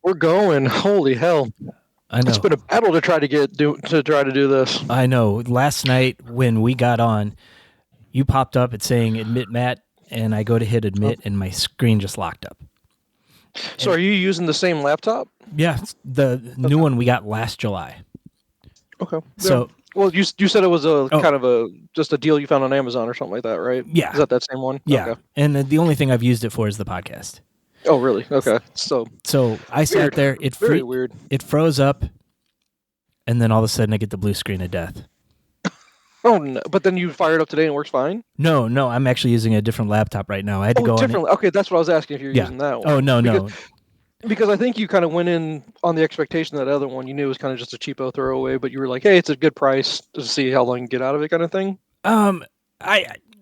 We're going. Holy hell! I know. It's been a battle to try to do this. I know. Last night when we got on, you popped up at saying admit Matt, and I go to hit admit, and my screen just locked up. So are you using the same laptop? Yeah, the new one we got last July. Okay. So, well, you said it was kind of just a deal you found on Amazon or something like that, right? Yeah. Is that same one? Yeah. Okay. And the only thing I've used it for is the podcast. Oh, really? Okay. So I sat there. Very weird. It froze up, and then all of a sudden I get the blue screen of death. Oh no! But then you fired up today and it works fine. No, I'm actually using a different laptop right now. I had to go different. Okay, that's what I was asking if you're using that one. Oh no. Because I think you kind of went in on the expectation that other one you knew was kind of just a cheapo throwaway, but you were like, hey, it's a good price to see how long you get out of it, kind of thing.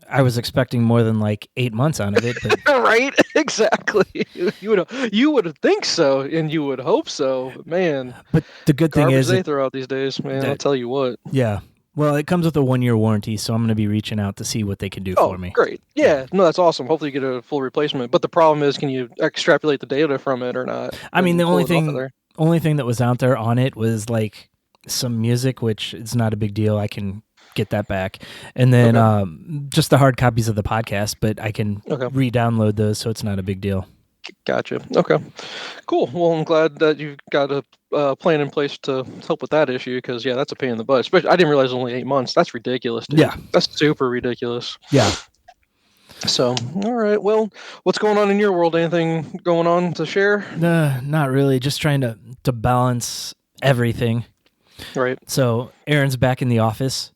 I was expecting more than like 8 months out of it, but right? Exactly. You would think so, and you would hope so, but man. But the good thing is they throw out these days, man. I'll tell you what. Yeah. Well, it comes with a 1-year warranty, so I'm going to be reaching out to see what they can do for me. Great. Yeah. No, that's awesome. Hopefully you get a full replacement. But the problem is, can you extrapolate the data from it or not? I mean, the only thing that was out there on it was like some music, which is not a big deal. I can get that back. And then just the hard copies of the podcast, but I can re-download those, so it's not a big deal. Gotcha. Okay. Cool. Well, I'm glad that you've got a plan in place to help with that issue because, yeah, that's a pain in the butt. Especially, I didn't realize it was only 8 months. That's ridiculous, dude. Yeah. That's super ridiculous. Yeah. So, all right. Well, what's going on in your world? Anything going on to share? Not really. Just trying to balance everything. Right. So, Erin's back in the office.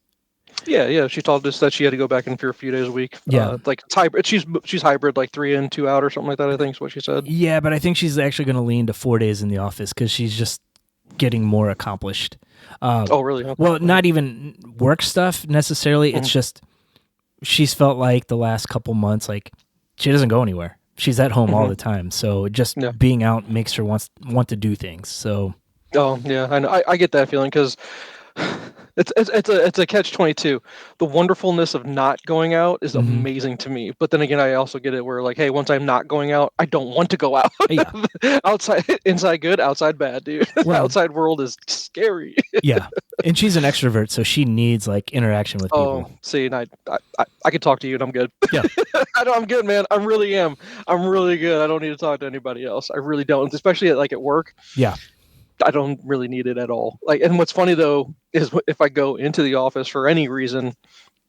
Yeah. She told us that she had to go back in for a few days a week. Yeah. Like it's hybrid. She's hybrid, like 3 in, 2 out, or something like that. I think is what she said. Yeah, but I think she's actually going to lean to 4 days in the office because she's just getting more accomplished. Oh, really? Okay. Well, not even work stuff necessarily. It's just she's felt like the last couple months, like she doesn't go anywhere. She's at home all the time. So just being out makes her want to do things. So. Oh yeah, I know. I get that feeling because. It's a catch-22. The wonderfulness of not going out is amazing to me. But then again, I also get it where like, hey, once I'm not going out, I don't want to go out. Yeah. Inside good, outside bad, dude. Well, outside world is scary. Yeah. And she's an extrovert, so she needs like interaction with people. Oh, see, and I could talk to you and I'm good. Yeah. I'm good, man. I really am. I'm really good. I don't need to talk to anybody else. I really don't, especially at work. Yeah. I don't really need it at all. And what's funny though is if I go into the office for any reason,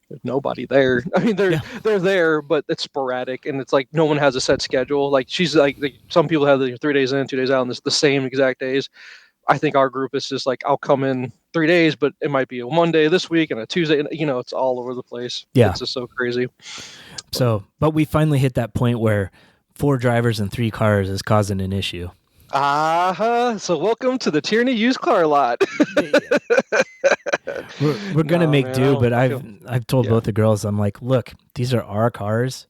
there's nobody there. I mean, they're there, but it's sporadic, and it's like no one has a set schedule. Like she's like some people have the 3 days in, 2 days out, and it's the same exact days. I think our group is just like I'll come in 3 days, but it might be a Monday this week and a Tuesday. And, it's all over the place. Yeah, it's just so crazy. So, but we finally hit that point where 4 drivers and 3 cars is causing an issue. So welcome to the Tierney used car lot. we're gonna make do, but I've told both the girls, I'm like, look, these are our cars.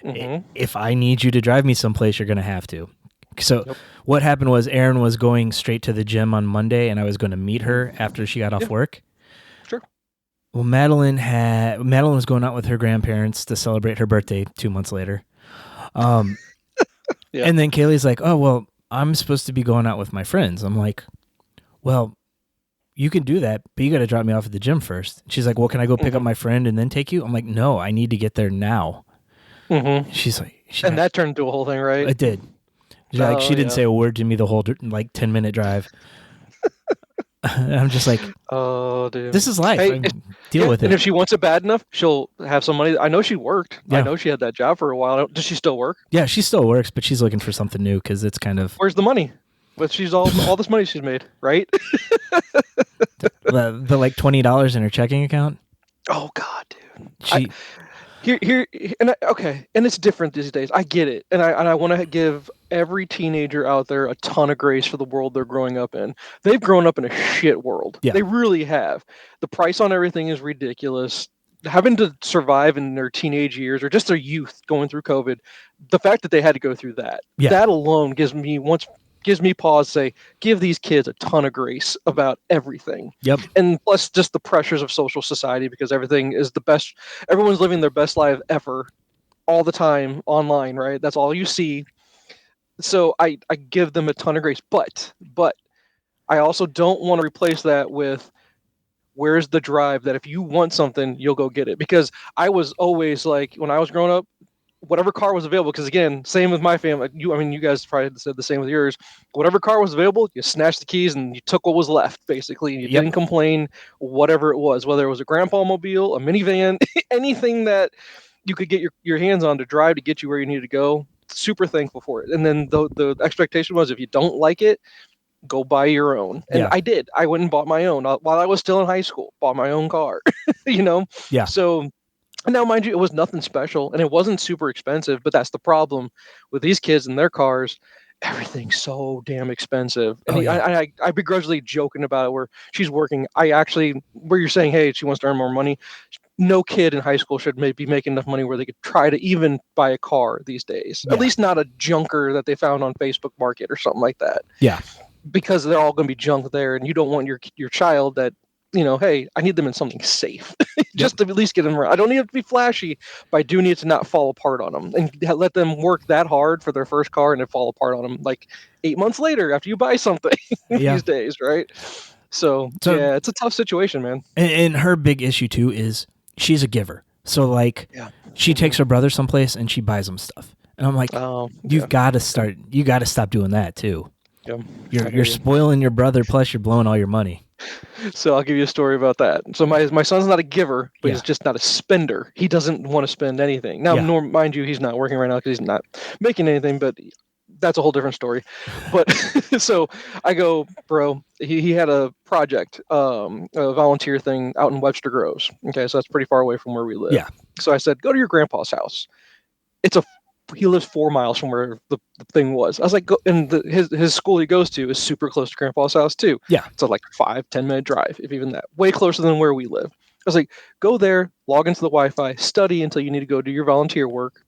If I need you to drive me someplace, you're gonna have to. So what happened was Erin was going straight to the gym on Monday, and I was going to meet her after she got off work. Sure. Well, Madeline was going out with her grandparents to celebrate her birthday 2 months later. And then Kaylee's like, oh well, I'm supposed to be going out with my friends. I'm like, well, you can do that, but you got to drop me off at the gym first. She's like, well, can I go pick up my friend and then take you? I'm like, no, I need to get there now. She's like, and that turned into a whole thing, right? It did. She didn't say a word to me the whole 10-minute drive. I'm just like, oh, dude, this is life. Hey, deal with it. And if she wants it bad enough, she'll have some money. I know she worked. Yeah. I know she had that job for a while. Does she still work? Yeah, she still works, but she's looking for something new because it's kind of. Where's the money? But she's all this money she's made, right? the like $20 in her checking account. Oh God, dude. And it's different these days. I get it, and I want to give every teenager out there a ton of grace for the world they're growing up in. They've grown up in a shit world. Yeah. They really have. The price on everything is ridiculous. Having to survive in their teenage years or just their youth going through COVID, the fact that they had to go through that alone gives me pause to say, give these kids a ton of grace about everything. Yep. And plus just the pressures of social society because everything is the best. Everyone's living their best life ever all the time online, right? That's all you see. So I give them a ton of grace, but I also don't want to replace that with where's the drive that if you want something, you'll go get it. Because I was always like, when I was growing up, whatever car was available, because again, same with my family. You guys probably said the same with yours. Whatever car was available, you snatched the keys and you took what was left, basically. And you Yep. didn't complain, whatever it was, whether it was a grandpa mobile, a minivan, anything that you could get your hands on to drive to get you where you needed to go. Super thankful for it. And then the expectation was, if you don't like it, go buy your own. And Yeah. I did. I went and bought my own while I was still in high school. Bought my own car. you know. Yeah. So now, mind you, it was nothing special and it wasn't super expensive. But that's the problem with these kids and their cars. Everything's so damn expensive. And I begrudgingly joking about it where she's working. Where you're saying, hey, she wants to earn more money. No kid in high school should be making enough money where they could try to even buy a car these days. Yeah. At least not a junker that they found on Facebook Market or something like that. Yeah. Because they're all going to be junk there, and you don't want your child that, hey, I need them in something safe, just to at least get them around. I don't need it to be flashy, but I do need it to not fall apart on them, and let them work that hard for their first car and it fall apart on them like 8 months later after you buy something these days, right? So yeah, it's a tough situation, man. And her big issue too is she's a giver. So like, she takes her brother someplace and she buys them stuff, and I'm like, you've got to start. You got to stop doing that too. Yeah. You're spoiling your brother, plus you're blowing all your money. So I'll give you a story about that. So my son's not a giver, but he's just not a spender. He doesn't want to spend anything. Now, mind you, he's not working right now because he's not making anything, but that's a whole different story. But so I go, bro, he had a project, a volunteer thing out in Webster Groves. Okay, so that's pretty far away from where we live. Yeah. So I said, go to your grandpa's house. He lives 4 miles from where the thing was. I was like, and his school he goes to is super close to Grandpa's house too. Yeah. It's like 5-10 minute drive, if even that. Way closer than where we live. I was like, go there, log into the Wi-Fi, study until you need to go do your volunteer work,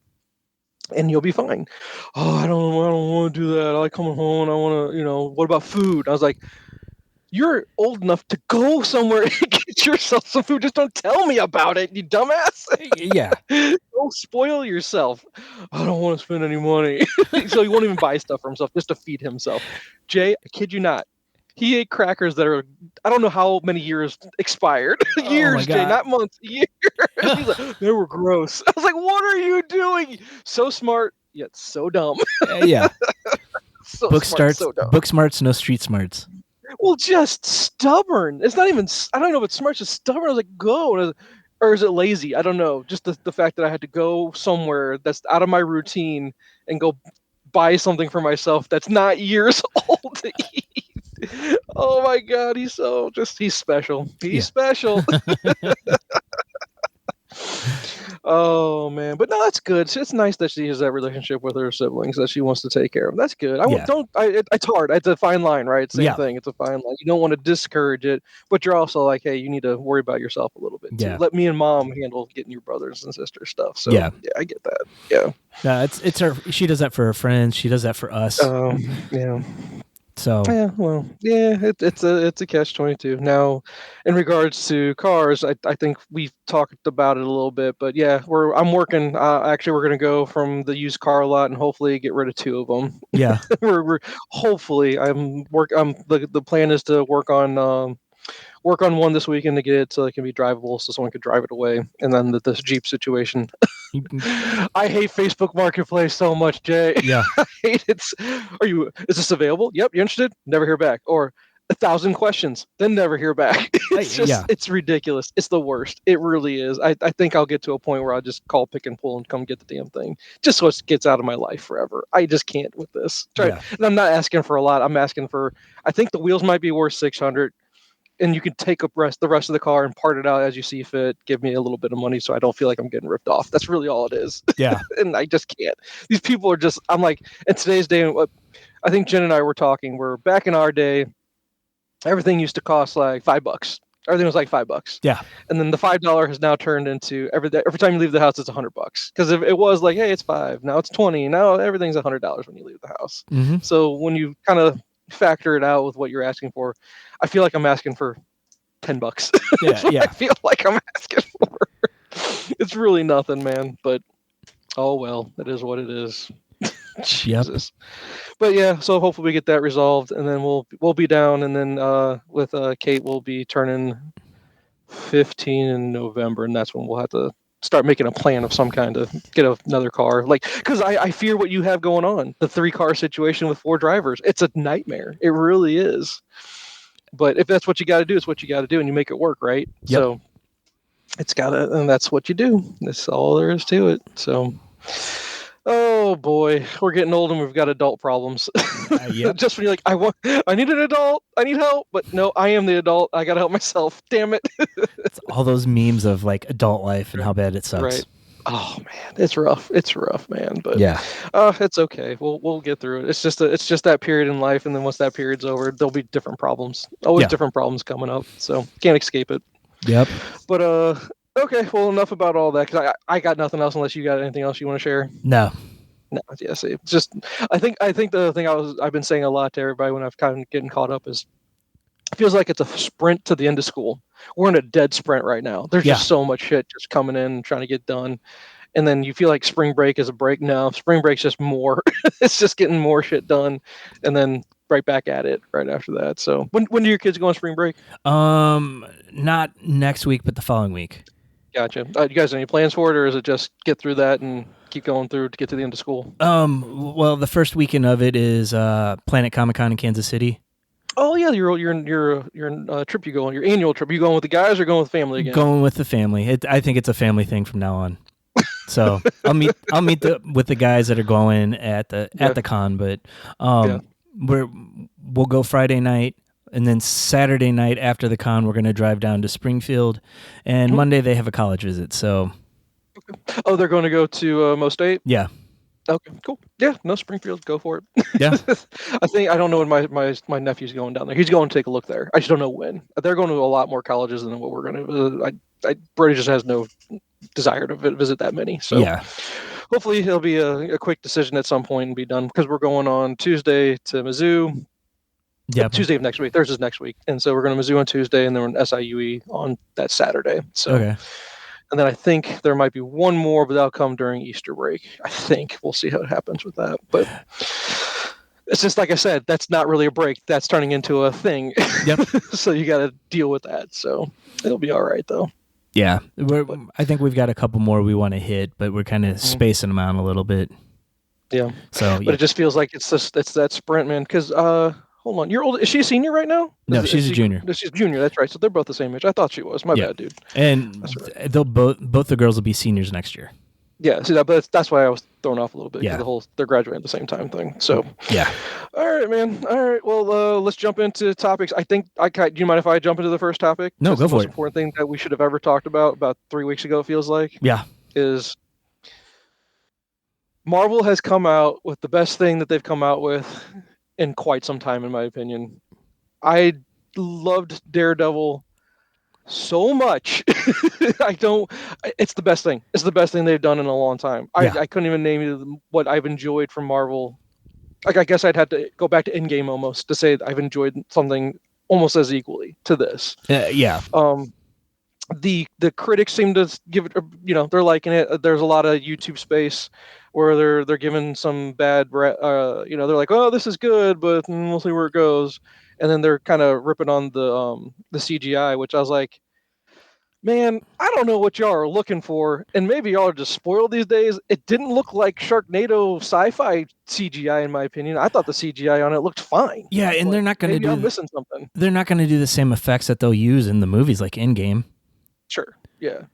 and you'll be fine. Oh, I don't want to do that. I like coming home. I want to, what about food? I was like, you're old enough to go somewhere and get yourself some food. Just don't tell me about it, you dumbass. Yeah. Don't spoil yourself. I don't want to spend any money. So he won't even buy stuff for himself just to feed himself. Jay, I kid you not. He ate crackers that are, I don't know how many years expired. Years, Jay, not months. Years. He's like, they were gross. I was like, what are you doing? So smart, yet so dumb. Yeah. Book smarts, no street smarts. Well, just stubborn. It's not even, I don't know if it's smart, just stubborn. I was like, go. Or is it lazy? I don't know. Just the fact that I had to go somewhere that's out of my routine and go buy something for myself that's not years old to eat. Oh my God, he's special. He's special. Oh man, but no, that's good. It's nice that she has that relationship with her siblings that she wants to take care of. That's good. It's hard. It's a fine line, right? Same thing. It's a fine line. You don't want to discourage it, but you're also like, hey, you need to worry about yourself a little bit too. Let me and mom handle getting your brothers and sisters stuff. So yeah, I get that. Yeah. No, it's her. She does that for her friends. She does that for us. Yeah. So it's a catch-22. Now, in regards to cars, I think we've talked about it a little bit, but yeah, I'm working. Actually, we're gonna go from the used car lot and hopefully get rid of 2 of them. Yeah, we're hopefully the plan is to work on one this weekend to get it so it can be drivable, so someone could drive it away, and then this Jeep situation. I hate Facebook Marketplace so much, Jay. Yeah. I hate it. Is this available? Yep. You interested? Never hear back. Or 1,000 questions, then never hear back. It's ridiculous. It's the worst. It really is. I think I'll get to a point where I'll just call Pick and Pull and come get the damn thing, just so it gets out of my life forever. I just can't with this. And I'm not asking for a lot. I'm asking for, I think the wheels might be worth $600. And you can take up the rest of the car and part it out as you see fit. Give me a little bit of money so I don't feel like I'm getting ripped off. That's really all it is. Yeah. And I just can't. These people are just, I'm like, in today's day, I think Jen and I were talking, we're back in our day, everything used to cost like $5. Everything was like $5. Yeah. And then the $5 has now turned into every time you leave the house, it's $100. Because if it was like, hey, it's $5, now it's $20. Now everything's $100 when you leave the house. Mm-hmm. So when you kind of factor it out with what you're asking for, I feel like I'm asking for $10. Yeah. I feel like I'm asking for. It's really nothing, man. But oh well, it is what it is. Jesus. But yeah, so hopefully we get that resolved, and then we'll be down, and then with Kate we'll be turning 15 in November, and that's when we'll have to start making a plan of some kind to get another car. Like, because I fear what you have going on, the 3-car situation with 4 drivers. It's a nightmare. It really is. But if that's what you got to do, it's what you got to do, and you make it work, right? Yep. So it's gotta, and that's what you do. That's all there is to it. So. Oh boy, we're getting old and we've got adult problems. Yep. Just when you're like, I need an adult, I need help, but no, I am the adult. I gotta help myself. Damn it! It's all those memes of like adult life and how bad it sucks. Right. Oh man, it's rough. It's rough, man. But yeah, it's okay. We'll get through it. It's just that period in life, and then once that period's over, there'll be different problems. Always different problems coming up. So can't escape it. Yep. But okay. Well, enough about all that, because I got nothing else unless you got anything else you want to share. No. Yeah, see, it's just I think the thing I've been saying a lot to everybody when I've kind of getting caught up is it feels like it's a sprint to the end of school. We're in a dead sprint right now. There's just so much shit just coming in and trying to get done. And then you feel like spring break is a break. No, spring break's just more. It's just getting more shit done, and then right back at it right after that. So when do your kids go on spring break? Not next week, but the following week. Gotcha. You guys have any plans for it, or is it just get through that and keep going through to get to the end of school? Well, the first weekend of it is Planet Comic-Con in Kansas City. Oh yeah, your trip you go on, your annual trip. You going with the guys or going with family again? Going with the family. I think it's a family thing from now on. So I'll meet with the guys that are going at the con, but we'll go Friday night, and then Saturday night after the con we're going to drive down to Springfield, and Monday they have a college visit. So oh, they're going to go to Mo State? Yeah. Okay, cool. Yeah, no, Springfield, go for it. Yeah. I don't know when my nephew's going down there. He's going to take a look there. I just don't know when. They're going to a lot more colleges than what we're going to. Brady just has no desire to visit that many. So yeah, hopefully it'll be a quick decision at some point and be done, because we're going on Tuesday to Mizzou. Yeah, Tuesday of next week. Thursday's next week, and so we're going to Mizzou on Tuesday, and then we're in SIUE on that Saturday. So. Okay. And then I think there might be one more, but that'll come during Easter break. I think we'll see how it happens with that. But it's just like I said, that's not really a break. That's turning into a thing. Yep. So you got to deal with that. So it'll be all right, though. Yeah, I think we've got a couple more we want to hit, but we're kind of spacing them out a little bit. Yeah. So, but it just feels like it's that sprint, man. Because hold on, you're old. Is she a senior right now? No, she's a junior. She's a junior. That's right. So they're both the same age. I thought she was. My bad, dude. And they'll both the girls will be seniors next year. Yeah, see that, that's why I was thrown off a little bit. Yeah, they're graduating at the same time thing. So yeah. All right, man. All right. Well, let's jump into topics. Do you mind if I jump into the first topic? No, go for it. The most important thing that we should have ever talked about 3 weeks ago, it feels like. Yeah. Is Marvel has come out with the best thing that they've come out with in quite some time, in my opinion. I loved Daredevil so much. It's the best thing. It's the best thing they've done in a long time. I couldn't even name you what I've enjoyed from Marvel. Like, I guess I'd have to go back to Endgame almost to say I've enjoyed something almost as equally to this. Yeah. The critics seem to give it, they're liking it. There's a lot of YouTube space where they're giving some bad, they're like, oh, this is good, but we'll see where it goes. And then they're kind of ripping on the CGI, which I was like, man, I don't know what y'all are looking for, and maybe y'all are just spoiled these days. It didn't look like Sharknado sci-fi CGI, in my opinion. I thought the CGI on it looked fine. Yeah, and they're not going to I'm missing something. They're not going to do the same effects that they'll use in the movies, like Endgame. Sure. Yeah.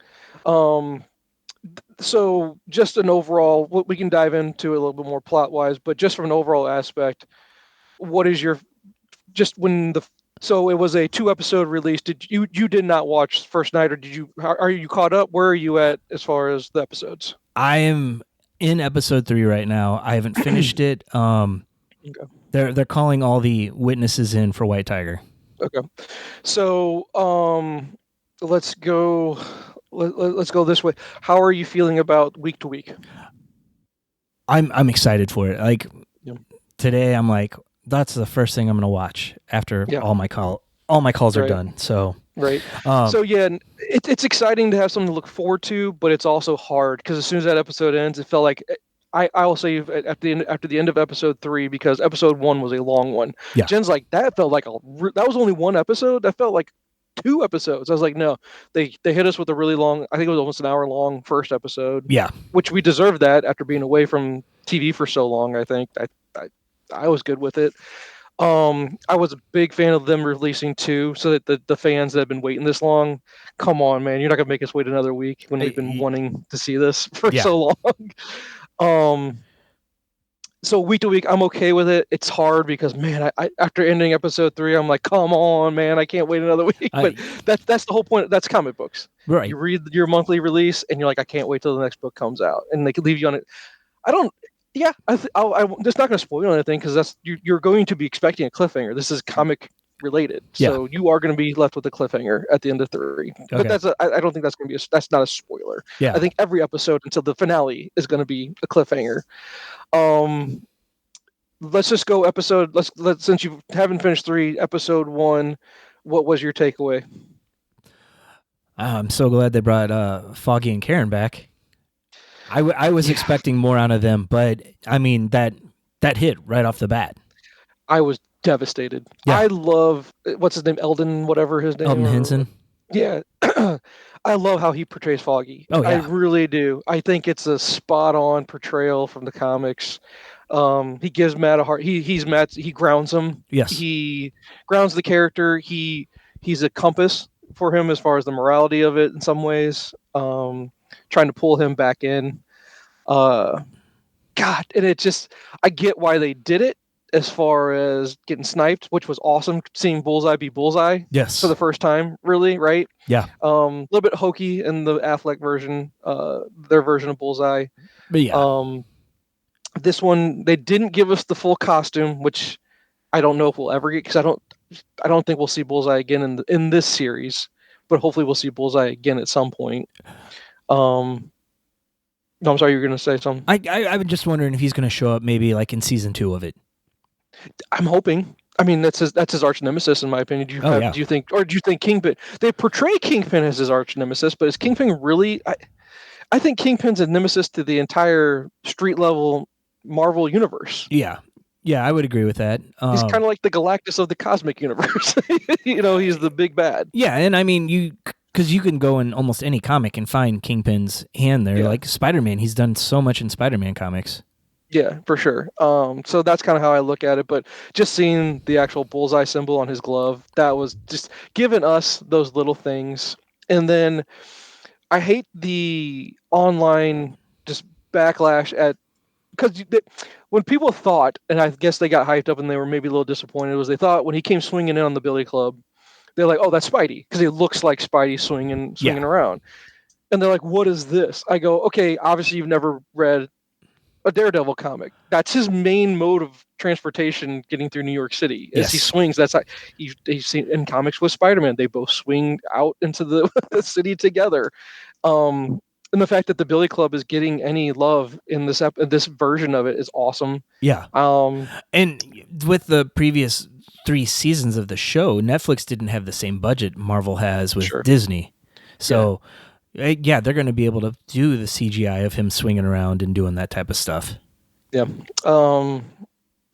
So just an overall, we can dive into a little bit more plot-wise, but just from an overall aspect, what is your So it was a 2-episode release. You did not watch first night, or did you? Are you caught up? Where are you at as far as the episodes? I am in episode 3 right now. I haven't finished it. Okay. They're calling all the witnesses in for White Tiger. Okay, so let's go this way. How are you feeling about week to week? I'm excited for it. Like today, I'm like, that's the first thing I'm going to watch after all my calls are done. So right. So yeah, it's exciting to have something to look forward to, but it's also hard because as soon as that episode ends, it felt like I will say at the end, after the end of episode 3, because episode 1 was a long one. Yeah. Jen's like, that felt like that was only one episode. That felt like 2 episodes. I was like, no, they hit us with a really long. I think it was almost an hour long first episode. Yeah, which we deserved that after being away from TV for so long. I think I was good with it. I was a big fan of them releasing 2, so that the fans that have been waiting this long, come on, man, you're not gonna make us wait another week when we've been wanting to see this for so long. So week to week, I'm okay with it. It's hard because, man, I after ending episode 3, I'm like, come on, man, I can't wait another week. But that's the whole point. That's comic books, right? You read your monthly release, and you're like, I can't wait till the next book comes out, and they can leave you on it. I don't. Yeah, I'm just not going to spoil anything because you're going to be expecting a cliffhanger. This is comic related, so you are going to be left with a cliffhanger at the end of 3. Okay. But I don't think that's going to be that's not a spoiler. Yeah, I think every episode until the finale is going to be a cliffhanger. Let's just go episode. Let's since you haven't finished 3, episode 1. What was your takeaway? I'm so glad they brought Foggy and Karen back. I was expecting more out of them, but I mean that hit right off the bat. I was devastated. Yeah. I love what's his name, Eldon, whatever his name. Eldon Henson. Yeah, I love how he portrays Foggy. Oh, yeah. I really do. I think it's a spot on portrayal from the comics. He gives Matt a heart. He's Matt. He grounds him. Yes. He grounds the character. He's a compass for him as far as the morality of it in some ways. Trying to pull him back in. God, and it just, I get why they did it as far as getting sniped, which was awesome. Seeing Bullseye be Bullseye. Yes. For the first time, really, right? Yeah. A little bit hokey in the Affleck version, their version of Bullseye. But yeah. This one, they didn't give us the full costume, which I don't know if we'll ever get, because I don't think we'll see Bullseye again in this series, but hopefully we'll see Bullseye again at some point. No, I'm sorry, you were going to say something. I was just wondering if he's going to show up maybe like in season 2 of it. I'm hoping. I mean, that's his arch nemesis, in my opinion. Do you think Kingpin? They portray Kingpin as his arch nemesis, but is Kingpin really? I think Kingpin's a nemesis to the entire street level Marvel universe. Yeah, I would agree with that. He's kind of like the Galactus of the cosmic universe. He's the big bad. Yeah, and I mean, because you can go in almost any comic and find Kingpin's hand there. Yeah. Like Spider-Man, he's done so much in Spider-Man comics. Yeah, for sure. So that's kind of how I look at it. But just seeing the actual Bullseye symbol on his glove, that was just giving us those little things. And then I hate the online just backlash because when people thought, and I guess they got hyped up and they were maybe a little disappointed, was they thought when he came swinging in on the Billy Club, they're like, oh, that's Spidey, because he looks like Spidey swinging around. And they're like, what is this? I go, okay, obviously you've never read a Daredevil comic. That's his main mode of transportation getting through New York City. As he swings, that's how he's seen in comics with Spider-Man. They both swing out into the city together. And the fact that the Billy Club is getting any love in this version of it is awesome. Yeah. And with the previous 3 seasons of the show, Netflix didn't have the same budget Marvel has with Disney. So yeah, they're going to be able to do the CGI of him swinging around and doing that type of stuff. Yeah.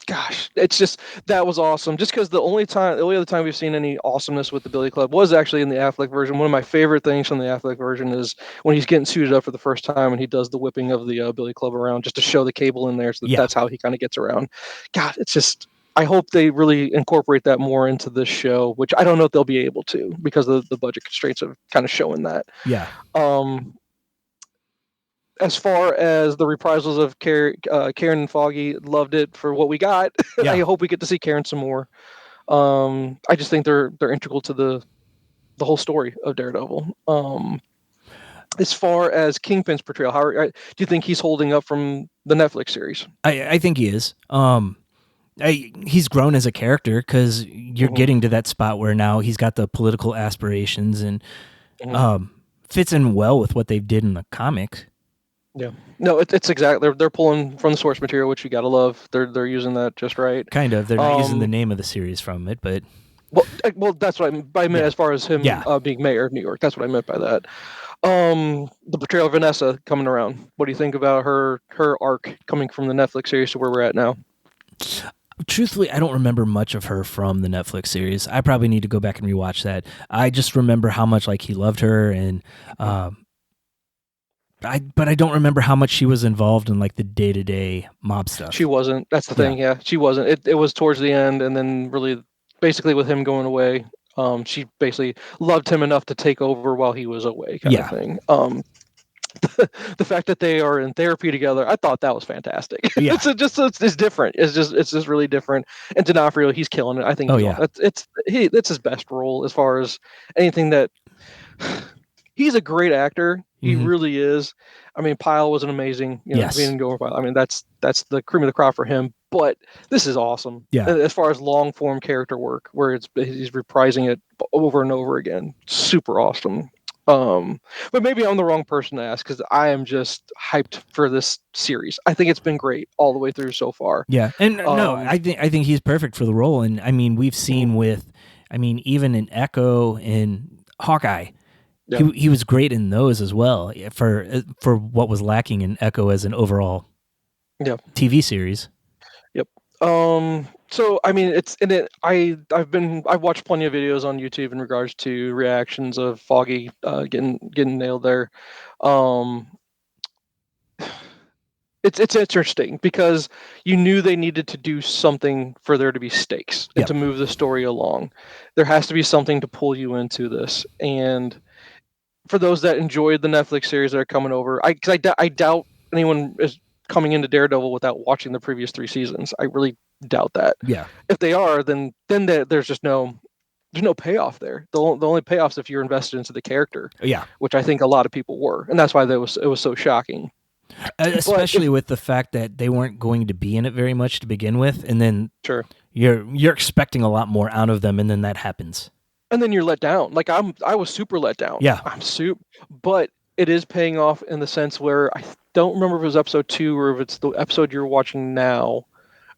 Gosh, it's just, that was awesome. Just because the only other time we've seen any awesomeness with the Billy Club was actually in the Affleck version. One of my favorite things from the Affleck version is when he's getting suited up for the first time and he does the whipping of the Billy Club around just to show the cable in there. So that's how he kind of gets around. God, it's just, I hope they really incorporate that more into this show, which I don't know if they'll be able to because of the budget constraints of kind of showing that. Yeah. As far as the reprisals of Karen and Foggy, loved it for what we got. Yeah. I hope we get to see Karen some more. I just think they're integral to the whole story of Daredevil. As far as Kingpin's portrayal, do you think he's holding up from the Netflix series? I think he is. He's grown as a character because you're getting to that spot where now he's got the political aspirations and fits in well with what they did in the comics. Yeah, no, it's exactly, they're pulling from the source material, which you gotta love. They're using that just right. Kind of. They're not using the name of the series from it, but well, that's what I meant as far as him being mayor of New York. That's what I meant by that. The portrayal of Vanessa coming around. What do you think about her arc coming from the Netflix series to where we're at now? Truthfully, I don't remember much of her from the Netflix series. I probably need to go back and rewatch that. I just remember how much like he loved her, and but I don't remember how much she was involved in like the day-to-day mob stuff. She wasn't. That's the thing. Yeah, she wasn't. It was towards the end, and then really, basically with him going away, she basically loved him enough to take over while he was away, kind of thing. The fact that they are in therapy together, I thought that was fantastic. Yeah. It's different. It's just really different. And D'Onofrio, he's killing it. I think. It's his best role as far as anything that. He's a great actor. He really is. I mean, Pyle was an amazing, being going Pyle. I mean, that's the cream of the crop for him. But this is awesome. Yeah. As far as long form character work, where he's reprising it over and over again, super awesome. But maybe I'm the wrong person to ask because I am just hyped for this series. I think it's been great all the way through so far. Yeah, and no, I think he's perfect for the role. And I mean, we've seen even in Echo and Hawkeye. Yeah. He was great in those as well for what was lacking in Echo as an overall TV series. Yep. So I mean, I've watched plenty of videos on YouTube in regards to reactions of Foggy getting nailed there. It's interesting because you knew they needed to do something for there to be stakes and to move the story along. There has to be something to pull you into this. And for those that enjoyed the Netflix series that are coming over, I doubt anyone is coming into Daredevil without watching the previous 3 seasons. I really doubt that. Yeah. If they are, then there's just no payoff there. The only payoff's if you're invested into the character. Yeah. Which I think a lot of people were, and that's why it was so shocking. Especially with the fact that they weren't going to be in it very much to begin with, and then you're expecting a lot more out of them, and then that happens. And then you're let down. Like I was super let down. Yeah. But it is paying off in the sense where I don't remember if it was episode 2 or if it's the episode you're watching now.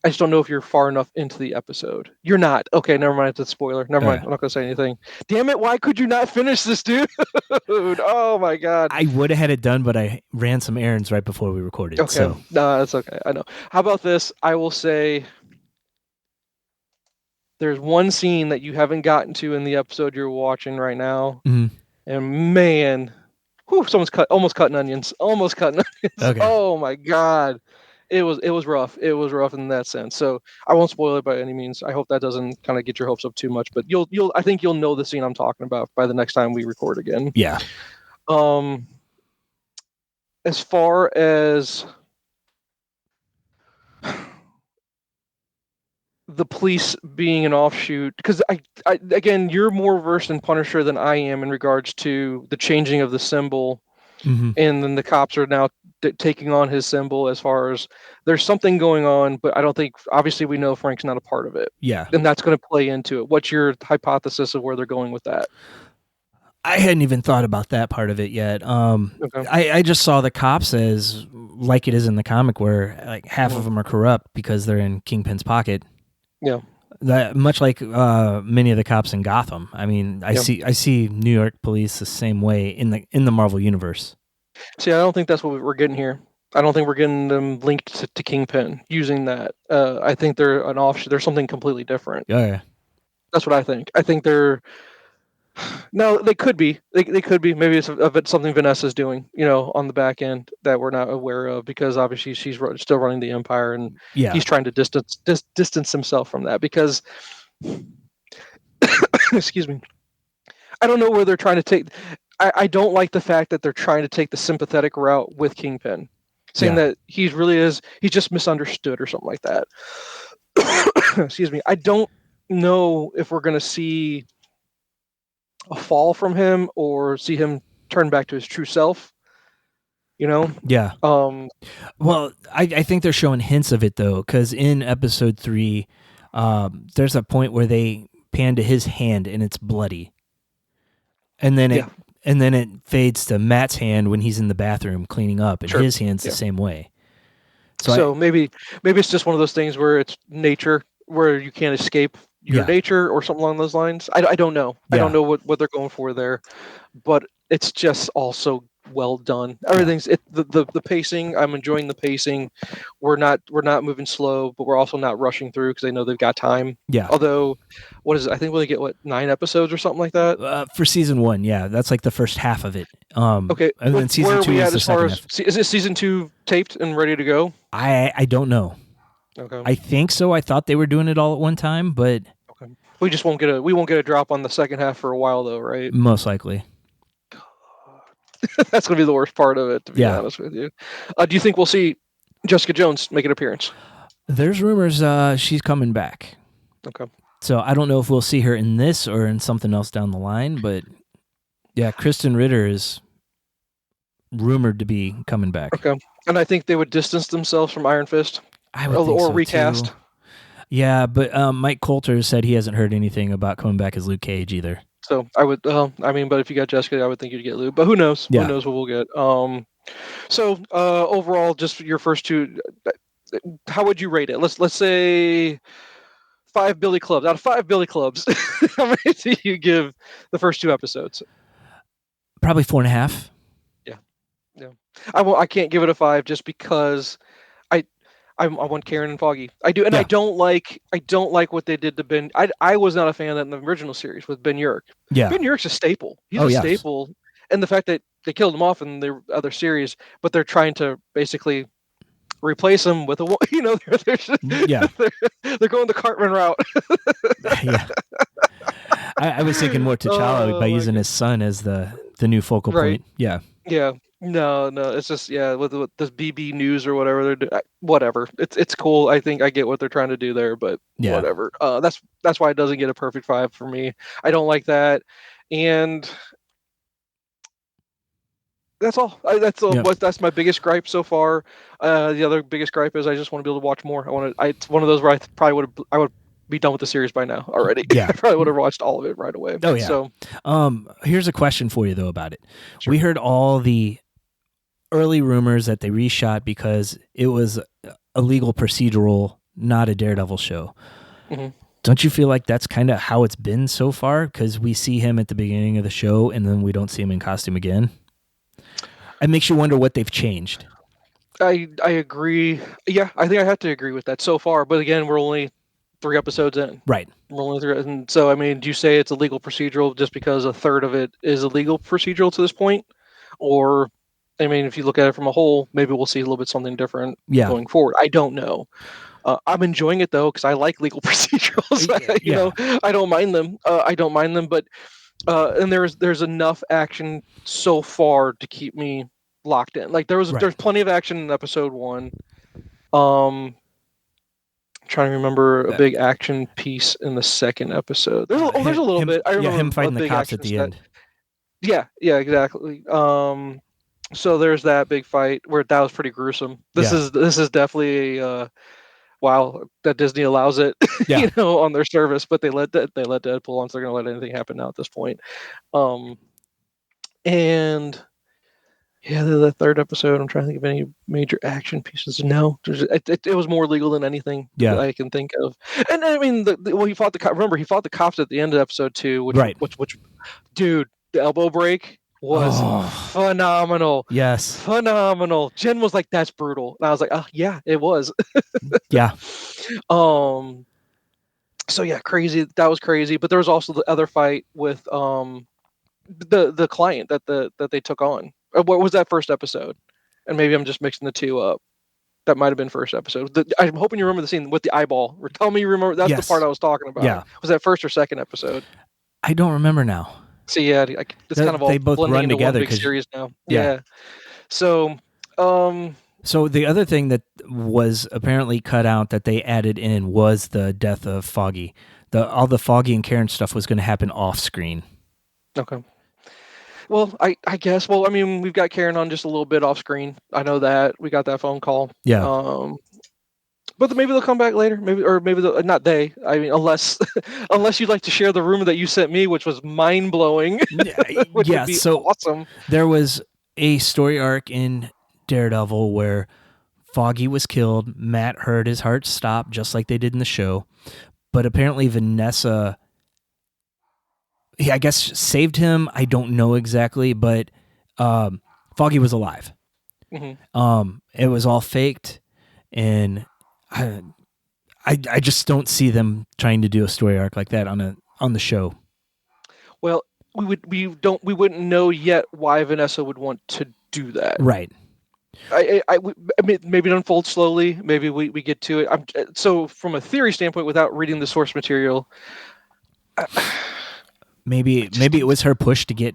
I just don't know if you're far enough into the episode. You're not. Okay, never mind. It's a spoiler. Never mind. I'm not going to say anything. Damn it. Why could you not finish this, dude? Oh, my God. I would have had it done, but I ran some errands right before we recorded. Okay. So. No, that's okay. I know. How about this? I will say there's one scene that you haven't gotten to in the episode you're watching right now. Mm-hmm. And man, someone's almost cutting onions. Okay. Oh, my God. It was rough. It was rough in that sense. So I won't spoil it by any means. I hope that doesn't kind of get your hopes up too much. But I think you'll know the scene I'm talking about by the next time we record again. Yeah. As far as the police being an offshoot, because I again, you're more versed in Punisher than I am in regards to the changing of the symbol, and then the cops are now taking on his symbol. As far as there's something going on, but I don't think, obviously we know Frank's not a part of it. Yeah. And that's going to play into it. What's your hypothesis of where they're going with that? I hadn't even thought about that part of it yet. Okay. I just saw the cops as like it is in the comic, where like half of them are corrupt because they're in Kingpin's pocket. Yeah. That much like many of the cops in Gotham. I mean, I see New York police the same way in the Marvel universe. See, I don't think that's what we're getting here. I don't think we're getting them linked to Kingpin using that. I think they're an offshoot. They're something completely different. Yeah. That's what I think. I think they're. No, they could be. They could be. Maybe it's something Vanessa's doing, on the back end that we're not aware of, because obviously she's still running the Empire, and he's trying to distance himself from that because, excuse me, I don't know where they're trying to take. I don't like the fact that they're trying to take the sympathetic route with Kingpin, saying that he's just misunderstood or something like that. Excuse me. I don't know if we're going to see a fall from him or see him turn back to his true self. Yeah. Well, I think they're showing hints of it though, because in episode 3, there's a point where they pan to his hand and it's bloody, and then it fades to Matt's hand when he's in the bathroom cleaning up, and his hand's the same way. So maybe it's just one of those things where it's nature, where you can't escape your nature or something along those lines. I don't know. I don't know what they're going for there, but it's just also well done. Everything's the pacing. I'm enjoying the pacing. We're not moving slow, but we're also not rushing through because I know they've got time. Yeah. Although, what is it? I think we only get 9 episodes or something like that for season 1. Yeah, that's like the first half of it. Okay, and then season where 2 are we is at the as far second as half. is it season 2 taped and ready to go? I don't know. Okay, I think so. I thought they were doing it all at one time, but okay. We just won't get a drop on the second half for a while though, right? Most likely. That's going to be the worst part of it, to be honest with you. Do you think we'll see Jessica Jones make an appearance? There's rumors she's coming back. Okay. So I don't know if we'll see her in this or in something else down the line, but yeah, Kristen Ritter is rumored to be coming back. Okay. And I think they would distance themselves from Iron Fist. I would think so recast. Too. Yeah, but Mike Coulter said he hasn't heard anything about coming back as Luke Cage either. So I would, but if you got Jessica, I would think you'd get Luke. But who knows? Yeah. Who knows what we'll get? So overall, just your first two, how would you rate it? Let's say 5 Billy Clubs. Out of 5 Billy Clubs, how many do you give the first 2 episodes? Probably 4.5. Yeah. I can't give it a 5 just because I want Karen and Foggy. I do, and I don't like what they did to Ben. I was not a fan of that in the original series with Ben Urich. Yeah. Ben Urich's a staple. He's a staple, and the fact that they killed him off in the other series, but they're trying to basically replace him with a, they're going the Cartman route. Yeah. I was thinking more T'Challa by using his son as the new focal point. Yeah. Yeah. No, it's just with this BB News or whatever they're doing. Whatever, it's cool. I think I get what they're trying to do there, but whatever. That's why it doesn't get a perfect 5 for me. I don't like that, and that's all. That's my biggest gripe so far. The other biggest gripe is I just want to be able to watch more. It's one of those where I would be done with the series by now already. Yeah. I probably would have watched all of it right away. Oh yeah. So, here's a question for you though about it. Sure. We heard all the early rumors that they reshot because it was a legal procedural, not a Daredevil show. Mm-hmm. Don't you feel like that's kind of how it's been so far? Because we see him at the beginning of the show and then we don't see him in costume again. It makes you wonder what they've changed. I agree. Yeah, I think I have to agree with that so far. But again, we're only 3 episodes in. Right. We're only 3, and so do you say it's a legal procedural just because a third of it is a legal procedural to this point, or? If you look at it from a whole, maybe we'll see a little bit something different going forward. I don't know. I'm enjoying it though because I like legal procedurals. You know, I don't mind them. But and there's enough action so far to keep me locked in. Like there's plenty of action in episode 1. I'm trying to remember a big action piece in the second episode. There's a little bit. I remember him fighting the cops at the end. Yeah, exactly. So there's that big fight where that was pretty gruesome. This is definitely wow that Disney allows it, on their service, but they let Deadpool on, so they're gonna let anything happen now at this point. And the third episode, I'm trying to think of any major action pieces. No, it was more legal than anything that I can think of. And he fought he fought the cops at the end of episode 2, which dude, the elbow break was phenomenal. Yes. Phenomenal. Jen was like, that's brutal. And I was like, oh yeah, it was. Yeah. So yeah, crazy. That was crazy. But there was also the other fight with the client that they took on. What was that first episode? And maybe I'm just mixing the two up. That might have been first episode. I'm hoping you remember the scene with the eyeball. Tell me you remember. That's the part I was talking about. Yeah. Was that first or second episode? I don't remember now. So yeah, it's kind of all they both run together one big series now. Yeah. So, so the other thing that was apparently cut out that they added in was the death of Foggy. All the Foggy and Karen stuff was going to happen off screen. Okay. Well, I guess. Well, we've got Karen on just a little bit off screen. I know that we got that phone call. Yeah. But maybe they'll come back later. Maybe not they. Unless you'd like to share the rumor that you sent me, which was mind blowing. Which would be awesome. There was a story arc in Daredevil where Foggy was killed. Matt heard his heart stop, just like they did in the show. But apparently Vanessa I guess saved him. I don't know exactly, but Foggy was alive. Mm-hmm. It was all faked, and I just don't see them trying to do a story arc like that on the show. Well, we wouldn't know yet why Vanessa would want to do that. Right. I mean, maybe it unfolds slowly. Maybe we get to it. So from a theory standpoint, without reading the source material, maybe it was her push to get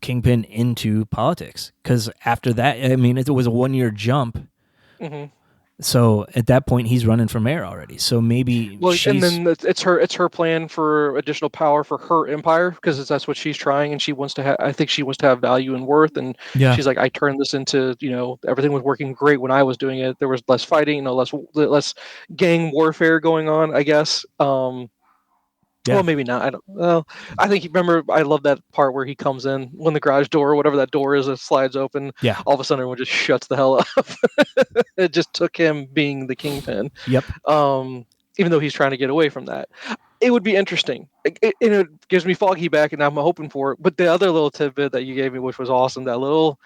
Kingpin into politics, because after that, I mean, it was a 1-year jump. Mm-hmm. So at that point, he's running for mayor already. So maybe and then it's her plan for additional power for her empire, because that's what she's trying, and she wants to have. I think she wants to have value and worth, and she's like, I turned this into, everything was working great when I was doing it. There was less fighting, less gang warfare going on, I guess. Well, maybe not. I don't. Well, I think remember. I love that part where he comes in when the garage door, or whatever that door is, it slides open. Yeah. All of a sudden, everyone just shuts the hell up. It just took him being the Kingpin. Yep. Even though he's trying to get away from that, it would be interesting. It gives me Foggy back, and I'm hoping for it. But the other little tidbit that you gave me, which was awesome, that little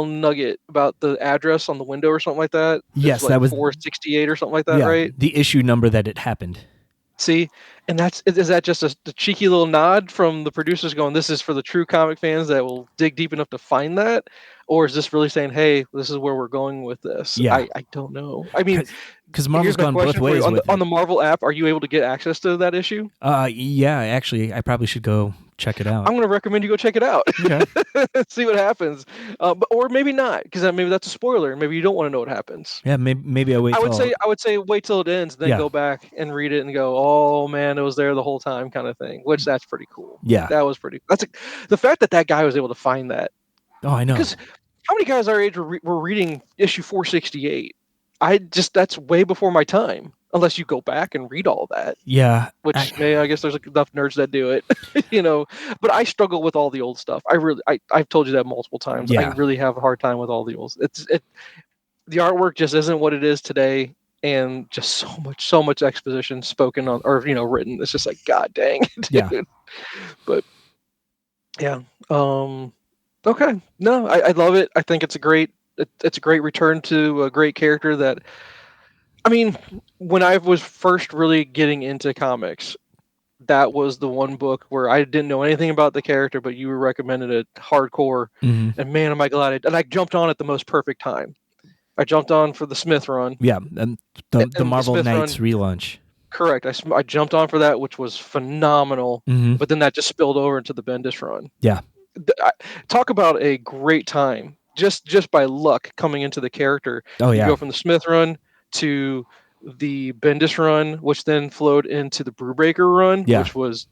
nugget about the address on the window or something like that. Yes, like that was 468 or something like that, right? The issue number that it happened. See, and is that just a cheeky little nod from the producers going, this is for the true comic fans that will dig deep enough to find that? Or is this really saying, hey, this is where we're going with this? Yeah. I don't know. I mean, because Marvel's gone both ways on the Marvel app, are you able to get access to that issue? Yeah, actually, I probably should go check it out. I'm going to recommend you go check it out. Okay. See what happens. Or maybe not, because maybe that's a spoiler. Maybe you don't want to know what happens. Yeah, maybe I wait. I would say wait till it ends, then go back and read it and go, oh man, it was there the whole time, kind of thing. Which that's pretty cool. Yeah, that was pretty. The fact that guy was able to find that. Oh, I know. Because how many guys our age were reading issue 468? That's way before my time. Unless you go back and read all that. Yeah. Which I guess there's enough nerds that do it, But I struggle with all the old stuff. I've told you that multiple times. Yeah. I really have a hard time with all the old. The artwork just isn't what it is today, and just so much exposition spoken on, or written. It's just like, god dang, dude. Yeah. But yeah. Okay. No, I love it. I think it's a great return to a great character that. I mean, when I was first really getting into comics, that was the one book where I didn't know anything about the character, but you recommended it hardcore. Mm-hmm. And man, am I glad I jumped on at the most perfect time. I jumped on for the Smith run. Yeah, and the Marvel Knights relaunch. Correct. I jumped on for that, which was phenomenal. Mm-hmm. But then that just spilled over into the Bendis run. Yeah. Talk about a great time. Just by luck coming into the character. Oh, yeah. You go from the Smith run to the Bendis run, which then flowed into the Brubaker run, which was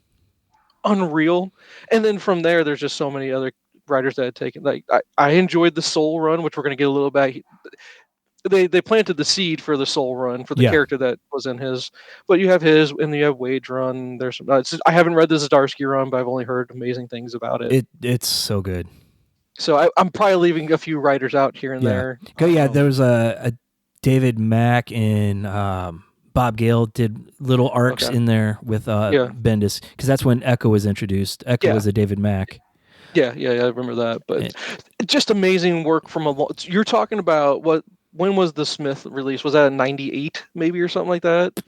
unreal. And then from there, there's just so many other writers that had taken. Like I enjoyed the Soul run, which we're going to get a little back. They planted the seed for the Soul run for the character that was in his. But you have his, and you have Wade's run. There's some. I haven't read the Zdarsky run, but I've only heard amazing things about it. It's so good. So I'm probably leaving a few writers out here and there. There was a David Mack and Bob Gale did little arcs in there with Bendis, because that's when Echo was introduced. Echo was a David Mack. Yeah, I remember that. But just amazing work from you're talking about when was the Smith release? Was that in 98 maybe or something like that?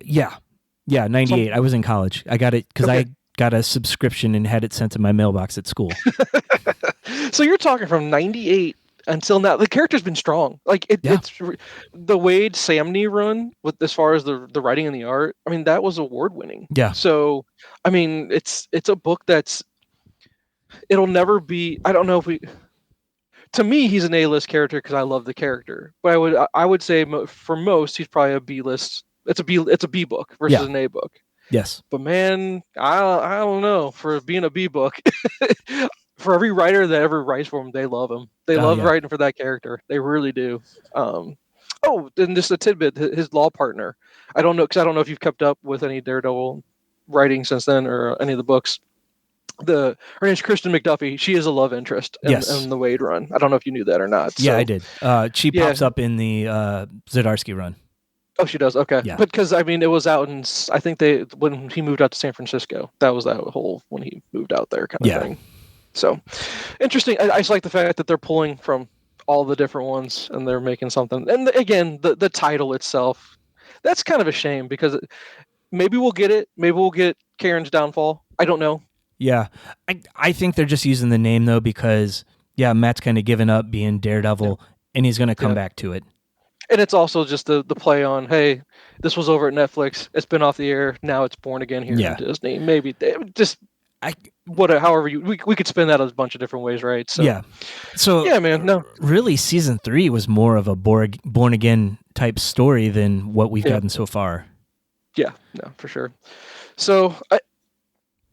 Yeah, 98. I was in college. I got it because I got a subscription and had it sent to my mailbox at school. So you're talking from 98 until now. The character's been strong. Like it's the Wade Samney run with as far as the writing and the art. I mean, that was award winning. Yeah. So I mean, it's a book it'll never be. I don't know if to me, he's an A-list character because I love the character. But I would say for most, he's probably a B-list. It's a B book versus an A book. Yes. But man, I don't know, for being a B book. For every writer that ever writes for him, they love him. They love writing for that character. They really do. And just a tidbit: his law partner. I don't know, because I don't know if you've kept up with any Daredevil writing since then or any of the books. Her name's Kristen McDuffie. She is a love interest in the Wade run. I don't know if you knew that or not. Yeah, I did. She pops up in the Zdarsky run. Oh, she does. Okay, Yeah. but because I mean, it was out in I think when he moved out to San Francisco. That was that whole when he moved out there kind of thing. So interesting. I just like the fact that they're pulling from all the different ones and they're making something. And again, the title itself, that's kind of a shame because maybe we'll get it. Maybe we'll get Karen's downfall. I don't know. Yeah, I think they're just using the name though because Matt's kind of given up being Daredevil and he's going to come back to it. And it's also just the play on, hey, this was over at Netflix. It's been off the air. Now it's born again here in Disney. Maybe just however we could spin that a bunch of different ways, right? So man, no. Really, season 3 was more of a born again type story than what we've gotten so far. Yeah, no, for sure. So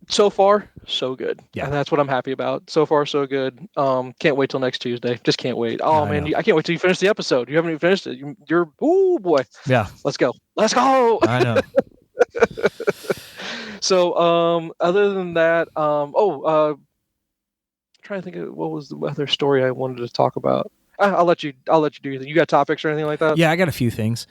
so far, so good. Yeah. And that's what I'm happy about. So far, so good. Can't wait till next Tuesday. Just can't wait. Oh, man, I can't wait till you finish the episode. You haven't even finished it. You're, oh, boy. Yeah. Let's go. Let's go. I know. So, other than that, I'm trying to think of what was the other story I wanted to talk about. I'll let you do your thing. You got topics or anything like that? Yeah, I got a few things.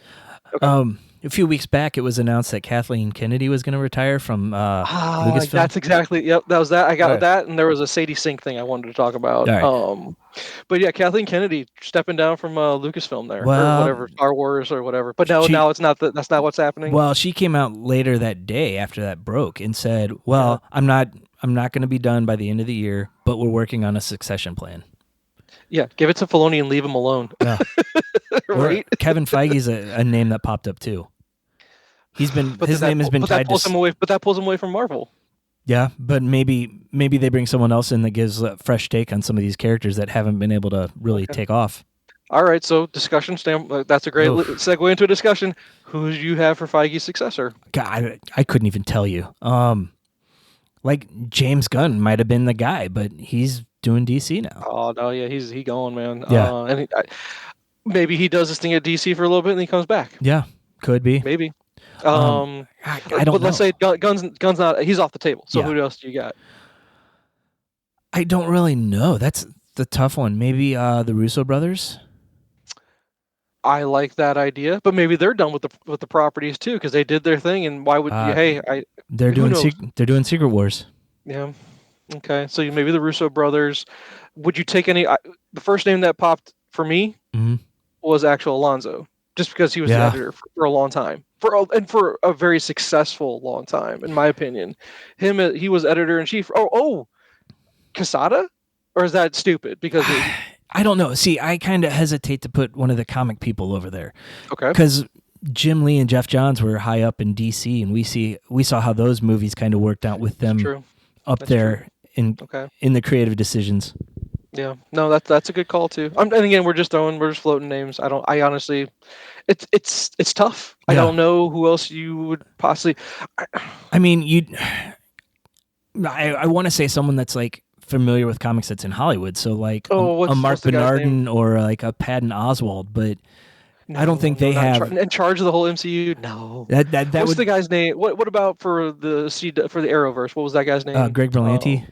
Okay. A few weeks back, it was announced that Kathleen Kennedy was going to retire from Lucasfilm. That's exactly, yep, that was that. I got that, and there was a Sadie Sink thing I wanted to talk about. But yeah, Kathleen Kennedy stepping down from Lucasfilm there, or whatever, Star Wars or whatever. But now it's not that's not what's happening. Well, she came out later that day after that broke and said, "Well, I'm not going to be done by the end of the year, but we're working on a succession plan." Yeah, give it to Filoni and leave him alone. Yeah. Right. Kevin Feige's a name that popped up too. His name has been tied to. But that pulls him away from Marvel. Yeah, but maybe they bring someone else in that gives a fresh take on some of these characters that haven't been able to really take off. All right, so discussion that's a great segue into a discussion. Who do you have for Feige's successor? God, I couldn't even tell you. Like James Gunn might have been the guy, but he's doing DC now. Oh no, yeah, he's going, man. Yeah, and maybe he does this thing at DC for a little bit and he comes back. Yeah, could be. Maybe. I don't know. But let's say Gunn's not. He's off the table. So who else do you got? I don't really know. That's the tough one. Maybe the Russo brothers. I like that idea, but maybe they're done with the properties too because they did their thing. And why would you? Hey, they're doing Secret Wars. Yeah. Okay. So maybe the Russo brothers. Would you take any? The first name that popped for me was actual Alonzo, just because he was the editor for a long time, for a very successful long time, in my opinion. He was editor in chief. Oh, Quesada, or is that stupid? Because I don't know. See, I kind of hesitate to put one of the comic people over there. Okay. Because Jim Lee and Jeff Johns were high up in DC, and we saw how those movies kind of worked out with them up there in the creative decisions. Yeah, no, that's a good call too. And again, we're just floating names. I honestly, it's tough. I don't know who else you would possibly. I mean, I want to say someone that's like familiar with comics that's in Hollywood. So like a Mark Bernardin or like a Patton Oswalt, but I don't think they have in charge of the whole MCU. No, that what's the guy's name? What about for the Arrowverse? What was that guy's name? Greg Berlanti.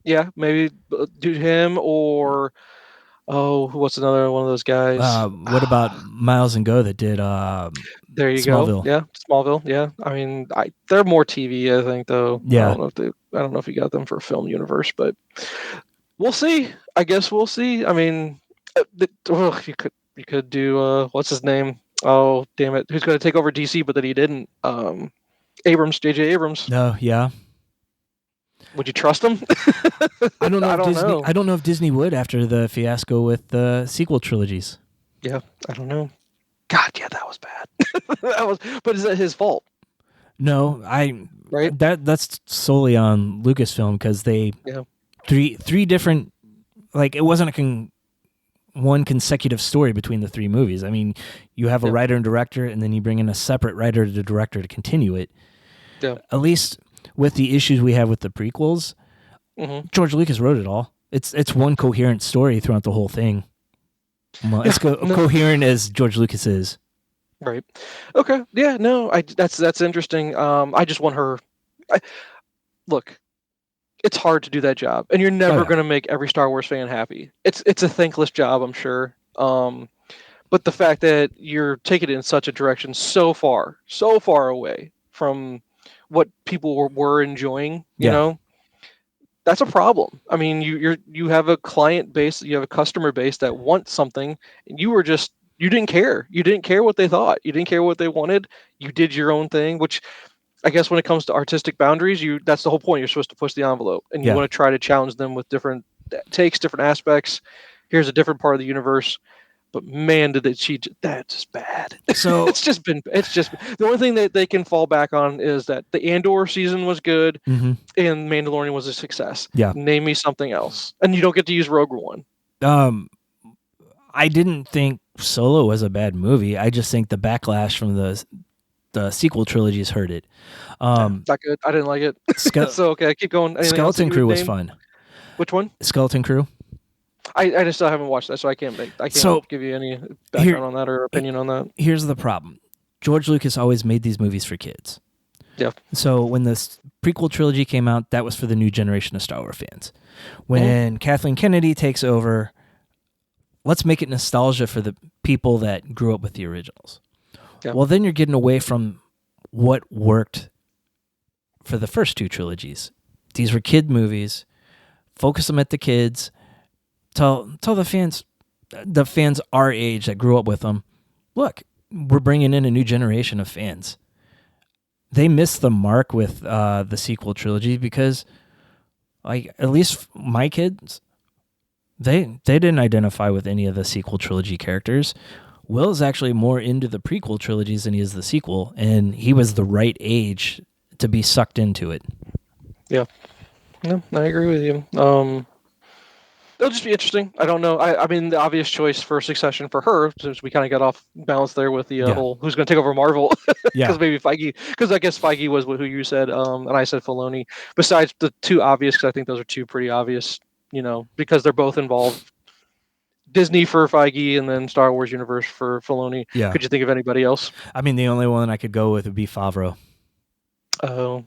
Yeah, maybe do him or what's another one of those guys? What about Miles and Go that did there you Smallville. Go. Yeah, Smallville. Yeah. I mean, they're more TV, I think, though. Yeah. I don't know if you got them for a film universe, but we'll see. I guess we'll see. I mean, you could do what's his name? Oh, damn it! Who's going to take over DC? But then he didn't. J.J. Abrams. No. Yeah. Would you trust him? I don't know. I don't know if Disney would after the fiasco with the sequel trilogies. Yeah, I don't know. God, yeah, that was bad. But is that his fault? No, that's solely on Lucasfilm because they three different, like, it wasn't one consecutive story between the three movies. I mean, you have a writer and director, and then you bring in a separate writer to director to continue it. Yeah. At least with the issues we have with the prequels, George Lucas wrote it all. It's one coherent story throughout the whole thing. Well, it's coherent as George Lucas is. Right. Okay. Yeah. No. That's interesting. I just want her. Look, it's hard to do that job, and you're never going to make every Star Wars fan happy. It's a thankless job, I'm sure. But the fact that you're taking it in such a direction so far away from what people were enjoying, you know, that's a problem. I mean, you have a client base, you have a customer base that wants something, and you didn't care. You didn't care what they thought. You didn't care what they wanted. You did your own thing, which I guess when it comes to artistic boundaries, that's the whole point. You're supposed to push the envelope, and you want to try to challenge them with different takes, different aspects. Here's a different part of the universe. But man, that's just bad. So it's just the only thing that they can fall back on is that the Andor season was good and Mandalorian was a success. Yeah. Name me something else. And you don't get to use Rogue One. I didn't think Solo was a bad movie. I just think the backlash from the sequel trilogies hurt it. Not good. I didn't like it. So okay, keep going. Anything Skeleton Crew was fun. Which one? Skeleton Crew. I just still haven't watched that, so I can't give you any background on that or opinion on that. Here's the problem. George Lucas always made these movies for kids. Yeah. So when the prequel trilogy came out, that was for the new generation of Star Wars fans. When Kathleen Kennedy takes over, let's make it nostalgia for the people that grew up with the originals. Yeah. Well, then you're getting away from what worked for the first two trilogies. These were kid movies. Focus them at the kids. Tell the fans our age that grew up with them, look, we're bringing in a new generation of fans. They missed the mark with the sequel trilogy because, like, at least my kids, they didn't identify with any of the sequel trilogy characters. Will's actually more into the prequel trilogies than he is the sequel, and he was the right age to be sucked into it. Yeah, no, I agree with you. It'll just be interesting. I don't know. I mean, the obvious choice for succession for her, since we kind of got off balance there with the whole who's going to take over Marvel, because maybe Feige, because I guess Feige was who you said, and I said Filoni. Besides the two obvious, because I think those are two pretty obvious, because they're both involved. Disney for Feige and then Star Wars universe for Filoni. Yeah. Could you think of anybody else? I mean, the only one I could go with would be Favreau. Oh,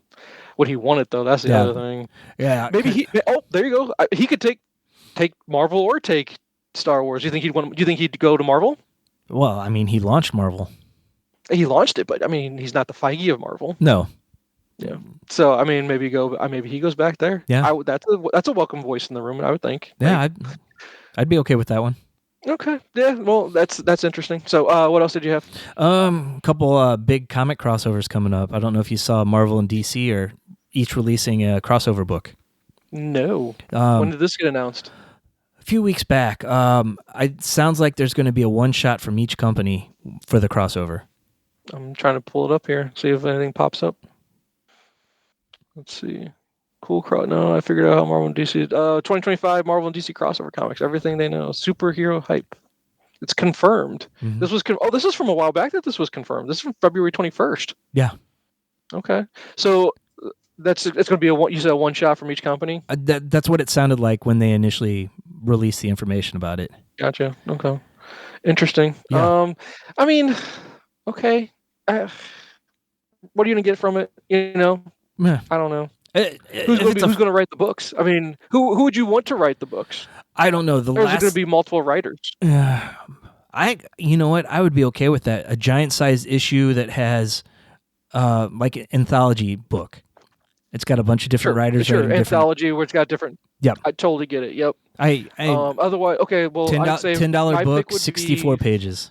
would he want it though? That's the other thing. Yeah. Maybe he. Oh, there you go. He could take Marvel or take Star Wars. Do you think he'd go to Marvel? Well, I mean, he launched Marvel. He launched it, but I mean, he's not the Feige of Marvel. No. Yeah. So I mean, maybe he goes back there. Yeah. That's a welcome voice in the room, I would think. Yeah, right? I'd be okay with that one. Okay. Yeah. Well, that's interesting. So, what else did you have? A couple big comic crossovers coming up. I don't know if you saw Marvel and DC are each releasing a crossover book. No. When did this get announced? A few weeks back. It sounds like there's going to be a one shot from each company for the crossover. I'm trying to pull it up here, see if anything pops up. Let's see. Cool No, I figured out how Marvel and DC. 2025 Marvel and DC crossover comics. Everything they know. Superhero hype. It's confirmed. Mm-hmm. This is from a while back that this was confirmed. This is from February 21st. Yeah. Okay. So it's going to be a one shot from each company. That's what it sounded like when they initially released the information about it. Gotcha. Okay. Interesting. Yeah. I mean, okay. What are you going to get from it? Yeah. I don't know. Who's going to write the books? I mean, who would you want to write the books? I don't know. Or is it going to be multiple writers? You know what? I would be okay with that. A giant-sized issue that has like an anthology book. It's got a bunch of different writers. Sure, anthology where it's got different. Yep. I totally get it. Yep. Otherwise, okay. Well, $10 book, 64 pages.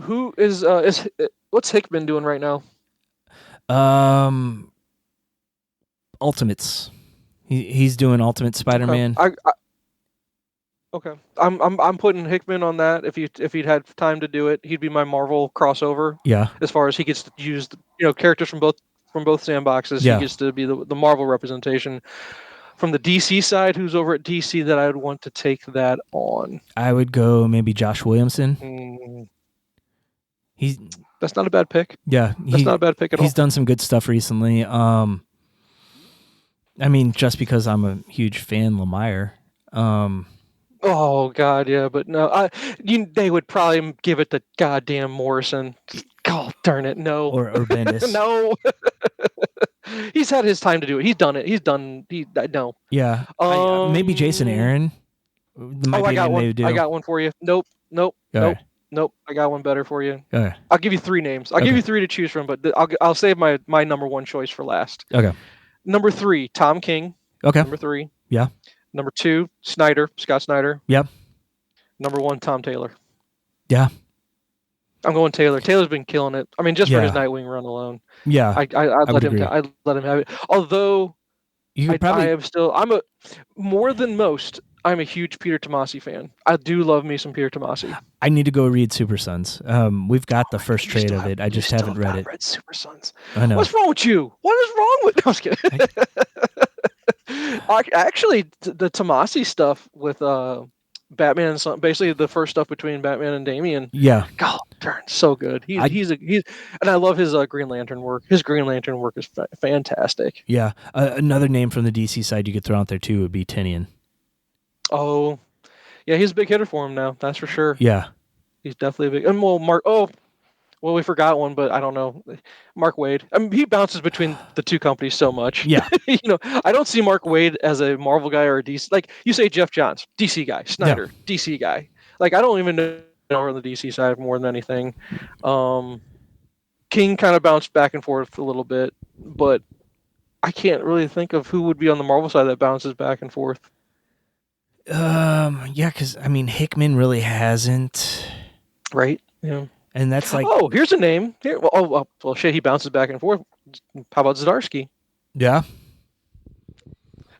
Who is what's Hickman doing right now? Ultimates. He's doing Ultimate Spider-Man. Okay. I'm putting Hickman on that. If he'd had time to do it, he'd be my Marvel crossover. Yeah. As far as he gets to use characters from both sandboxes, he gets to be the Marvel representation. From the DC side, who's over at DC that I would want to take that on? I would go maybe Josh Williamson. That's not a bad pick. Yeah, that's not a bad pick at all. He's done some good stuff recently. I mean, just because I'm a huge fan, Lemire. Oh God, yeah, but no, they would probably give it to goddamn Morrison. God darn it, no. Or Bendis. No. He's had his time to do it. He's done it. No. Yeah. Maybe Jason Aaron. I got one. I got one for you. Nope. Nope. I got one better for you. Okay. I'll give you 3 names. I'll give you 3 to choose from, but I'll save my number 1 choice for last. Okay. Number 3, Tom King. Okay. Number 3. Yeah. Number 2, Scott Snyder. Yep. Number 1, Tom Taylor. Yeah. I'm going Taylor. Taylor's been killing it. I mean, just for his Nightwing run alone. Yeah. I'd let him have it. Although I'm more than most. I'm a huge Peter Tomasi fan. I do love me some Peter Tomasi. I need to go read Super Sons. We've got the first trade of it. I just haven't read it. Read Super Sons. I know. What's wrong with you? What is wrong with? No, I was kidding. Actually, the Tomasi stuff with Batman and Son, basically the first stuff between Batman and Damian. Yeah. God, darn, so good. He's and I love his Green Lantern work. His Green Lantern work is fantastic. Yeah. Another name from the DC side you could throw out there too would be Tynion. Oh, yeah, he's a big hitter for him now. That's for sure. Yeah, he's definitely a big. And we forgot one, but I don't know. Mark Waid. I mean, he bounces between the two companies so much. Yeah, I don't see Mark Waid as a Marvel guy or a DC. Like you say, Jeff Johns, DC guy. Snyder, DC guy. Like I don't even know on the DC side more than anything. King kind of bounced back and forth a little bit, but I can't really think of who would be on the Marvel side that bounces back and forth. Yeah, because I mean Hickman really hasn't, right? Yeah, and that's like, oh, here's a name here. Well, shit, he bounces back and forth. How about Zdarsky? Yeah.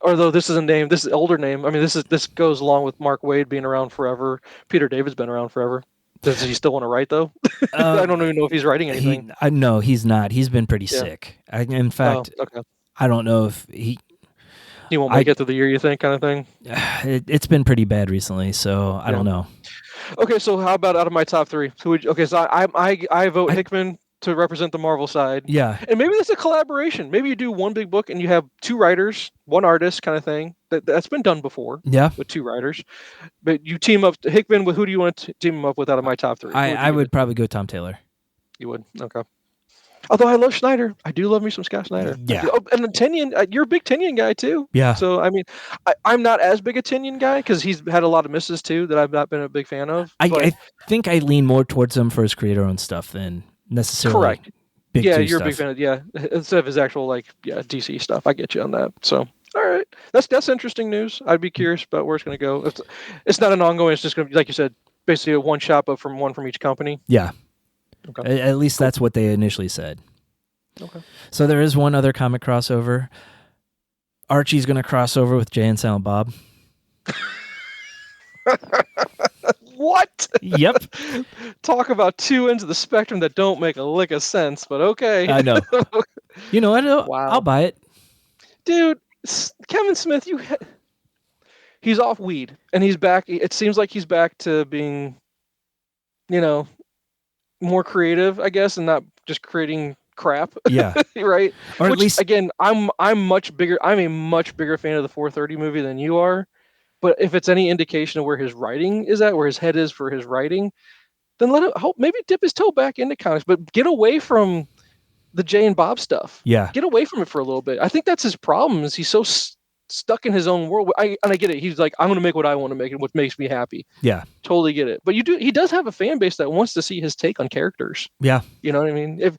Although this is a name, this is an older name. I mean, this goes along with Mark Waid being around forever. Peter David's been around forever. Does he still want to write though? I don't even know if he's writing anything. No, he's not. He's been pretty sick. In fact, I don't know if he won't make it through the year, you think, kind of thing? It's been pretty bad recently, so I don't know. Okay, so how about out of my top 3? So I vote Hickman to represent the Marvel side. Yeah. And maybe that's a collaboration. Maybe you do one big book and you have 2 writers, 1 artist kind of thing. That's been done before. Yeah. With 2 writers. But you team up Hickman with, who do you want to team him up with out of my top 3? I would probably go Tom Taylor. You would? Okay. Although I love Snyder. I do love me some Scott Snyder. Yeah. Oh, and the Tynion, you're a big Tynion guy too. Yeah. So, I mean, I'm not as big a Tynion guy because he's had a lot of misses too that I've not been a big fan of. I think I lean more towards him for his creator-owned stuff than necessarily correct. Big yeah, two you're stuff. a big fan of, instead of his actual, DC stuff. I get you on that. So, all right. That's interesting news. I'd be curious about where it's going to go. It's not an ongoing, it's just going to be, like you said, basically a one-shot, but from each company. Yeah. Okay. At least that's what they initially said. Okay. So there is one other comic crossover. Archie's going to cross over with Jay and Silent Bob. What? Yep. Talk about 2 ends of the spectrum that don't make a lick of sense, but okay. I know. You know what? Wow. I'll buy it. Dude, Kevin Smith, he's off weed, and he's back. It seems like he's back to being, more creative, I guess, and not just creating crap. Yeah. Right? Or Which, at least, again, I'm a much bigger fan of the 430 movie than you are. But if it's any indication of where his writing is at, where his head is for his writing, then let him maybe dip his toe back into comics, but get away from the Jay and Bob stuff. Yeah. Get away from it for a little bit. I think that's his problem, is he's so stuck in his own world. And I get it. He's like, I'm going to make what I want to make and what makes me happy. Yeah. Totally get it. But he does have a fan base that wants to see his take on characters. Yeah. You know what I mean? If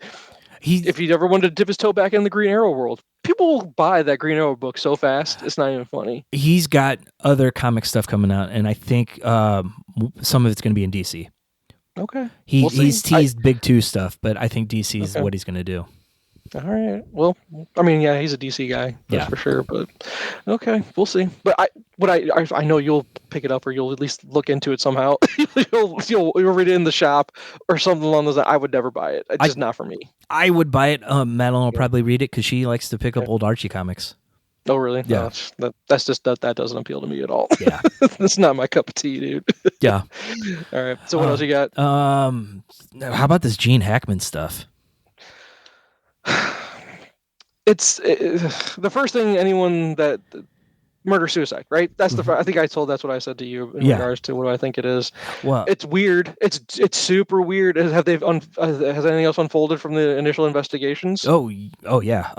he ever wanted to dip his toe back in the Green Arrow world, people will buy that Green Arrow book so fast, it's not even funny. He's got other comic stuff coming out, and I think some of it's going to be in DC. Okay. He's teased Big 2 stuff, but I think DC is what he's going to do. All right. Well, I mean, yeah, he's a DC guy, that's for sure. But okay, we'll see. But I know you'll pick it up, or you'll at least look into it somehow. you'll read it in the shop or something along those lines. I would never buy it. It's just not for me. I would buy it. Madeline will probably read it because she likes to pick up old Archie comics. Oh, really? Yeah. No, that's just that doesn't appeal to me at all. Yeah. That's not my cup of tea, dude. Yeah. All right. So what else you got? How about this Gene Hackman stuff? It's the first thing anyone that murder suicide, right? That's I think that's what I said to you in regards to what I think it is. Well, it's weird. It's super weird. Has anything else unfolded from the initial investigations? Oh yeah.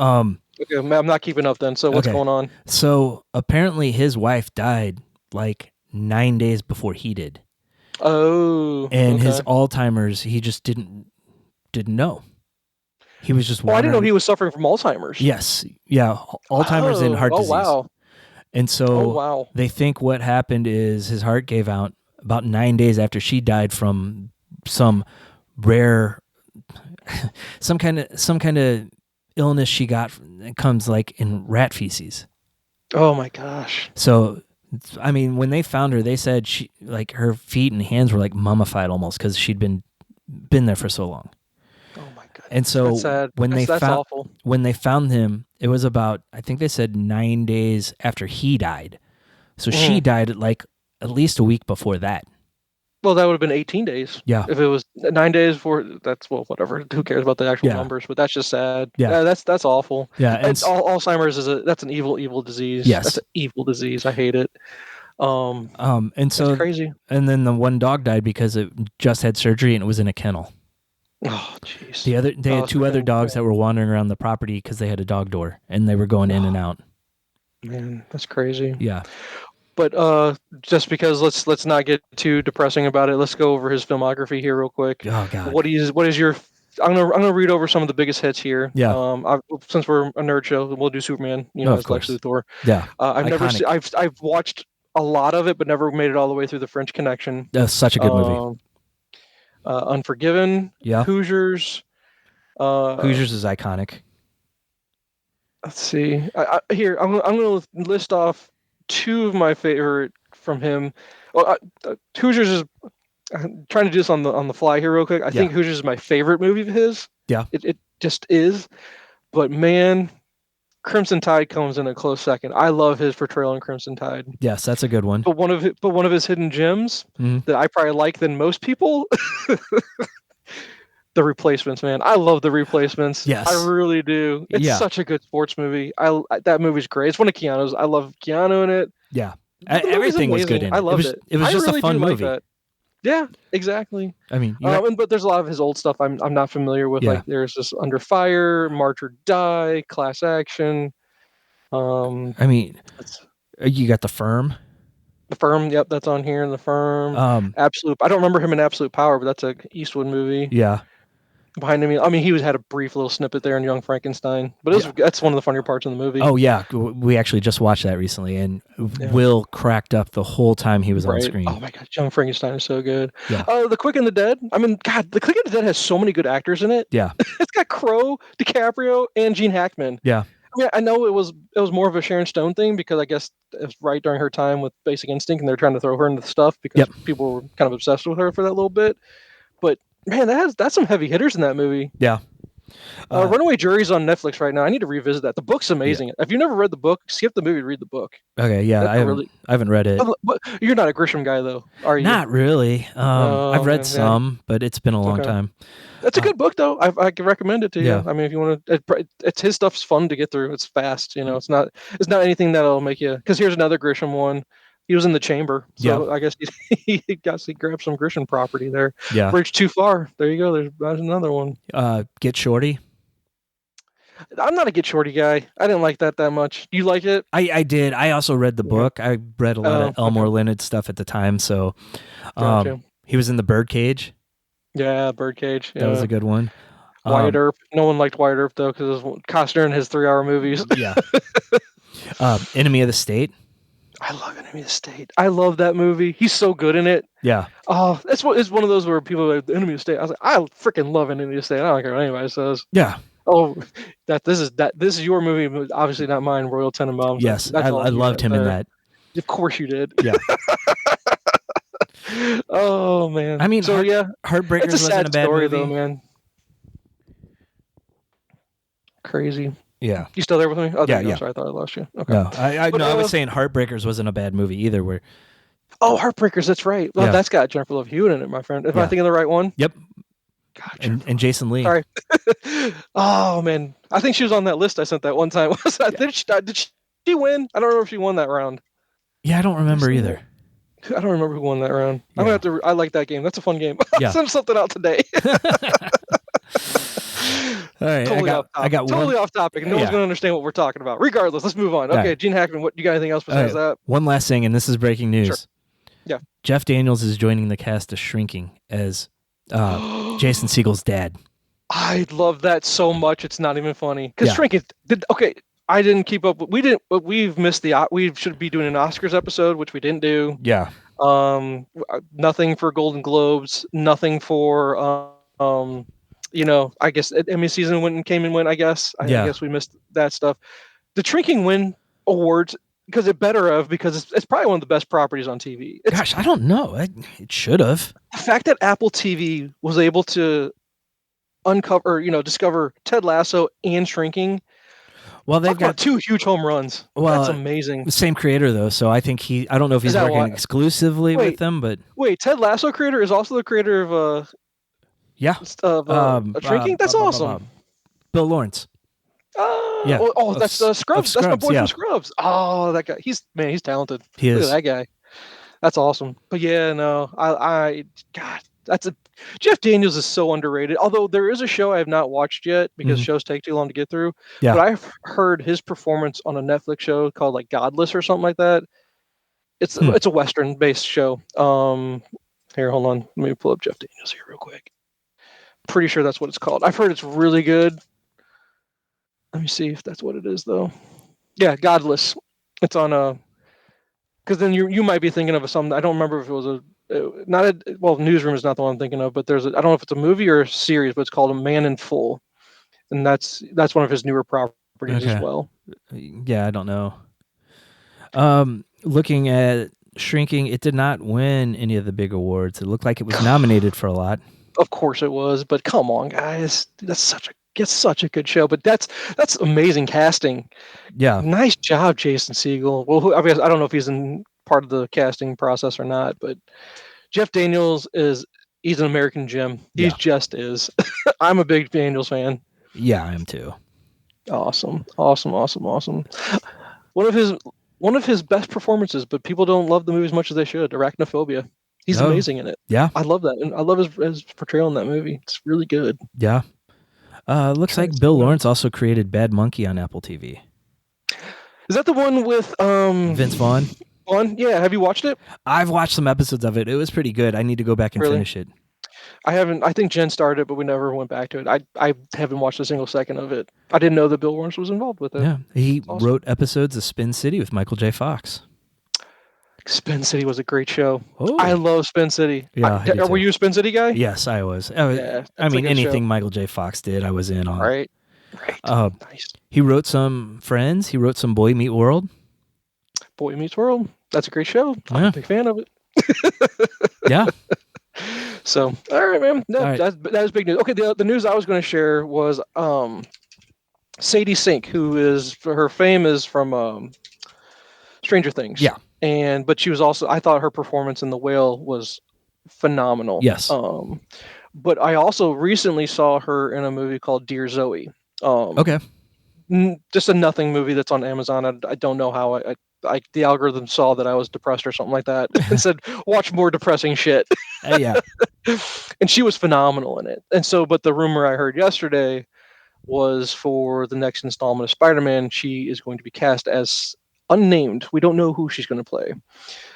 Okay, I'm not keeping up then. So what's going on? So apparently his wife died like 9 days before he did. Oh. And okay. his Alzheimer's, he just didn't know. He was just I didn't know he was suffering from Alzheimer's. Yes. Yeah. Alzheimer's and heart disease. Wow. And so they think what happened is his heart gave out about 9 days after she died from some rare, some kind of illness she got. It comes like in rat feces. Oh my gosh. So, I mean, when they found her, they said she, like, her feet and hands were like mummified almost because she'd been there for so long. Oh my goodness. And so that's sad. when awful. When they found him, it was about, I think they said 9 days after he died. So she died at least a week before that. Well, that would have been 18 days. Yeah. If it was 9 days before, that's, well, whatever. Who cares about the actual numbers? But that's just sad. Yeah. That's awful. Yeah. And Alzheimer's that's an evil disease. Yes. That's an evil disease. I hate it. And so that's crazy. And then the one dog died because it just had surgery and it was in a kennel. Oh, jeez. They had two other dogs that were wandering around the property because they had a dog door and they were going in and out. Man, that's crazy. Yeah. But just because let's not get too depressing about it. Let's go over his filmography here real quick. Oh God. What is your? I'm gonna read over some of the biggest hits here. Yeah. Since we're a nerd show, we'll do Superman. As Lex Luthor. Yeah. I've watched a lot of it, but never made it all the way through the French Connection. That's such a good movie. Unforgiven. Yeah. Hoosiers. Hoosiers is iconic. Let's see. Here I'm gonna list off two of my favorite from him. Well, Hoosiers is. I'm trying to do this on the fly here real quick. I think Hoosiers is my favorite movie of his. Yeah. It just is. But man, Crimson Tide comes in a close second. I love his portrayal in Crimson Tide. Yes, that's a good one. But one of his hidden gems that I probably like than most people, The Replacements, man. I love The Replacements. Yes. I really do. It's such a good sports movie. That movie's great. It's one of Keanu's. I love Keanu in it. Yeah. Everything was good in it. I loved it. It was just really a fun movie. Like yeah, exactly. I mean, but there's a lot of his old stuff I'm not familiar with. Like there's this Under Fire, March or Die, Class Action. I mean, you got The Firm. The Firm, yep, that's on here. The Firm, Absolute. I don't remember him in Absolute Power, but that's a Eastwood movie. Yeah. Behind him, I mean, he had a brief little snippet there in Young Frankenstein, but that's one of the funnier parts in the movie. Oh yeah, we actually just watched that recently, and Will cracked up the whole time he was on screen. Oh my God, Young Frankenstein is so good. Yeah. The Quick and the Dead. I mean, God, The Quick and the Dead has so many good actors in it. Yeah. It's got Crow, DiCaprio, and Gene Hackman. Yeah. I mean, I know it was more of a Sharon Stone thing because I guess it was right during her time with Basic Instinct, and they're trying to throw her into the stuff because people were kind of obsessed with her for that little bit. But man, that's some heavy hitters in that movie. Yeah. Runaway Jury's on Netflix right now. I need to revisit that. The book's amazing. If you've never read the book, skip the movie to read the book. Okay, yeah, I haven't read it. But you're not a Grisham guy, though, are you? Not really. I've read some, but it's been a long time. It's a good book, though. I can recommend it to you. I mean, if you want to, it's his stuff's fun to get through. It's fast. It's not anything that'll make you. Because here's another Grisham one. He was in the chamber, so I guess he grabbed some Grisham property there. Yeah, Bridge Too Far. There you go. There's another one. Get Shorty. I'm not a Get Shorty guy. I didn't like that much. You like it? I did. I also read the book. I read a lot of Elmore Leonard stuff at the time. So, he was in the Birdcage. Yeah, Birdcage. Yeah. That was a good one. Wyatt Earp. No one liked Wyatt Earp though because Costner in his 3-hour movies. Yeah. Enemy of the State. I love Enemy of the State. I love that movie. He's so good in it. Yeah. Oh, it's one of those where people are like, Enemy of the State. I was like, I freaking love Enemy of the State. I don't care what anybody says. Yeah. Oh, this is your movie, but obviously not mine. Royal Tenenbaums. Yes, I loved him in that. Of course you did. Yeah. Oh man. I mean, so Heartbreakers it's a sad wasn't a bad story movie. though, man. Crazy. Yeah. You still there with me? Oh, yeah. Sorry, I thought I lost you. Okay. No, I was saying Heartbreakers wasn't a bad movie either. Heartbreakers. That's right. Well, that's got Jennifer Love Hewitt in it, my friend. Am I thinking of the right one? Yep. God, and Jason Lee. Sorry. Oh man, I think she was on that list I sent that one time. Did she win? I don't remember if she won that round. Yeah, I don't remember either. I don't remember who won that round. Yeah. I'm gonna have to. I like that game. That's a fun game. I'll send something out today. All right, I got totally off topic. No one's gonna understand what we're talking about. Regardless, let's move on. Okay, Gene Hackman. What you got? Anything else besides that? One last thing, and this is breaking news. Sure. Yeah. Jeff Daniels is joining the cast of Shrinking as Jason Segel's dad. I love that so much. It's not even funny. Because Shrinking okay. I didn't keep up. We didn't. We've missed we should be doing an Oscars episode, which we didn't do. Yeah. Nothing for Golden Globes. Nothing for I guess Emmy season came and went. I guess. I guess we missed that stuff. The Shrinking win awards because it better have because it's probably one of the best properties on TV. Gosh, I don't know. It should have. The fact that Apple TV was able to uncover, discover Ted Lasso and Shrinking. Well, they've got 2 huge home runs. Well, that's amazing. The same creator though, so I think I don't know if he's working exclusively with them, but wait, Ted Lasso creator is also the creator of Shrinking. That's awesome. Bill Lawrence. That's Scrubs. That's my boy from Scrubs. Oh, that guy. He's talented. He is. Look at that guy. That's awesome. But yeah, no, Jeff Daniels is so underrated. Although there is a show I have not watched yet because shows take too long to get through. Yeah. But I've heard his performance on a Netflix show called like Godless or something like that. It's a Western based show. Here, hold on. Let me pull up Jeff Daniels here real quick. Pretty sure that's what it's called. I've heard it's really good. Let me see if that's what it is though. Yeah, Godless. It's on because then you might be thinking of something. I don't remember if it was Newsroom is not the one I'm thinking of, but I don't know if it's a movie or a series, but it's called A Man in Full, and that's one of his newer properties as well. Yeah, I don't know. Looking at Shrinking, it did not win any of the big awards. It looked like it was nominated for a lot. Of course it was, but come on, guys, that's such a good show. But that's amazing casting. Yeah, nice job, Jason Segel. Well, I don't know if he's in part of the casting process or not, but Jeff Daniels he's an American gem. He just is. I'm a big Daniels fan. Yeah, I am too. Awesome. One of his best performances, but people don't love the movie as much as they should. Arachnophobia. He's amazing in it. Yeah, I love that, and I love his portrayal in that movie. It's really good. Yeah. Looks like Bill Lawrence also created Bad Monkey on Apple TV. Is that the one with Vince Vaughn? Yeah, have you watched it? I've watched some episodes of it. It was pretty good. I need to go back and finish it. I haven't. I think Jen started it, but we never went back to it. I haven't watched a single second of it. I didn't know that Bill Lawrence was involved with it. Yeah, he wrote episodes of Spin City with Michael J. Fox. Spin City was a great show. Oh. I love Spin City. Yeah, were you a Spin City guy? Yes, I was. I mean, anything Michael J. Fox did, I was in on. Right. Nice. He wrote some Friends. He wrote some Boy Meets World. Boy Meets World. That's a great show. I'm a big fan of it. Yeah. So, all right, man. No, right. that was big news. Okay, the news I was going to share was Sadie Sink, her fame is from Stranger Things. Yeah. But she was also, I thought her performance in The Whale was phenomenal. Yes. But I also recently saw her in a movie called Dear Zoe. Okay. Just a nothing movie that's on Amazon. I don't know how the algorithm saw that I was depressed or something like that and said, watch more depressing shit. Yeah. And she was phenomenal in it. And so, but the rumor I heard yesterday was for the next installment of Spider-Man, she is going to be cast as Unnamed. We don't know who she's going to play.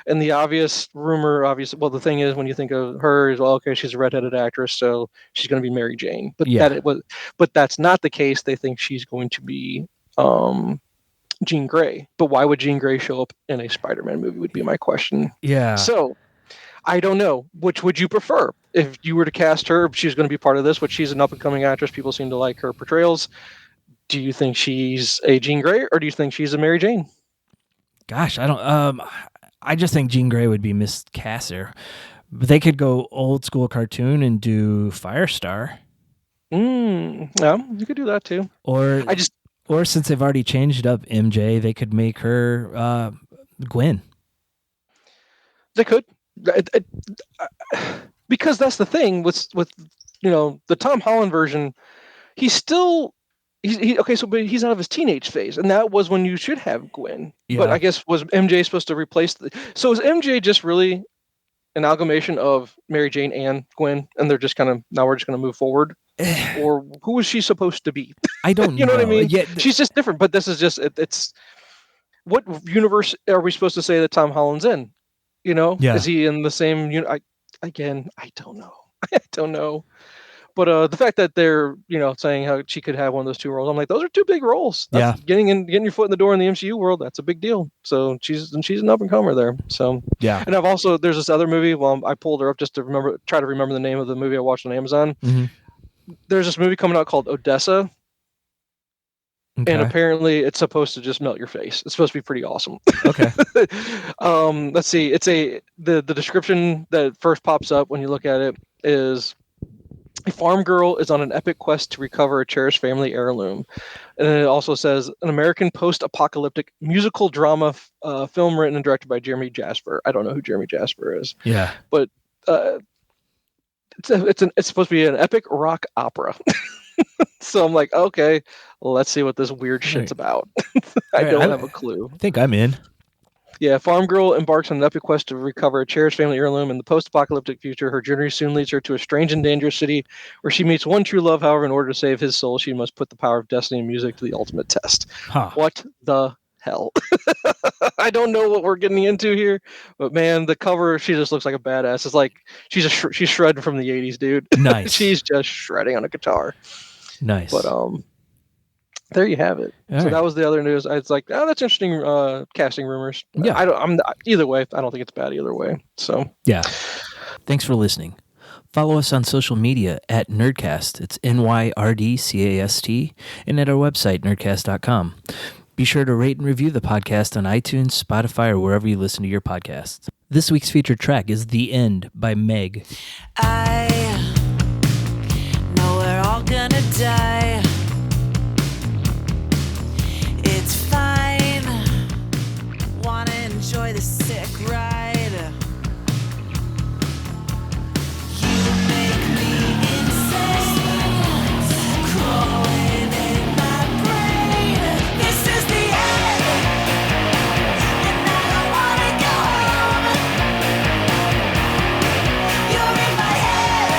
And the obvious rumor, well, the thing is, when you think of her, is, well, okay, she's a redheaded actress, so she's going to be Mary Jane. But but that's not the case. They think she's going to be Jean Grey. But why would Jean Grey show up in a Spider-Man movie would be my question. Yeah. So I don't know. Which would you prefer? If you were to cast her, she's going to be part of this, but she's an up-and-coming actress. People seem to like her portrayals. Do you think she's a Jean Grey, or do you think she's a Mary Jane? Gosh, I don't. I just think Jean Grey would be miscast there. They could go old school cartoon and do Firestar. Yeah, you could do that too. Or since they've already changed up MJ, they could make her Gwen. They could, because that's the thing with the Tom Holland version. He's still. But he's out of his teenage phase, and that was when you should have Gwen. Yeah. But I guess, was MJ supposed to replace so is MJ just really an amalgamation of Mary Jane and Gwen, and they're just now we're just going to move forward? Or who was she supposed to be? I don't know. You know what I mean? Yeah, she's just different, but this is just, it's what universe are we supposed to say that Tom Holland's in? You know, Yeah. is he in the same? I don't know. I don't know. But the fact that they're saying how she could have one of those two roles, I'm like, those are two big roles. That's getting your foot in the door in the MCU world. That's a big deal. So she's an up and comer there. So yeah. And I've also there's this other movie. Well, I pulled her up just to try to remember the name of the movie I watched on Amazon. Mm-hmm. There's this movie coming out called Odessa. Okay. And apparently it's supposed to just melt your face. It's supposed to be pretty awesome. Okay. Let's see. It's the description that first pops up when you look at it is a farm girl is on an epic quest to recover a cherished family heirloom. And then it also says an American post-apocalyptic musical drama film written and directed by Jeremy Jasper. I don't know who Jeremy Jasper is. Yeah. But it's supposed to be an epic rock opera. So I'm like, okay, well, let's see what this weird shit's about. I don't have a clue. I think I'm in. Yeah, farm girl embarks on an epic quest to recover a cherished family heirloom. In the post-apocalyptic future, her journey soon leads her to a strange and dangerous city where she meets one true love. However, in order to save his soul, she must put the power of destiny and music to the ultimate test. Huh. What the hell? I don't know what we're getting into here, but man, the cover, she just looks like a badass. It's like she's shredding from the 80s, dude. Nice. She's just shredding on a guitar. Nice. But there you have it. All so right. that was the other news. I was like, oh, that's interesting. Casting rumors. Yeah. Either way. I don't think it's bad either way. So yeah. Thanks for listening. Follow us on social media at Nyrdcast. It's NYRDCAST, and at our website nerdcast.com. Be sure to rate and review the podcast on iTunes, Spotify, or wherever you listen to your podcasts. This week's featured track is "The End" by MEGG. I know we're all gonna die. It's fine. Wanna enjoy the sick ride. You make me insane. Crawling in my brain. This is the end. And I don't wanna go home. You're in my head.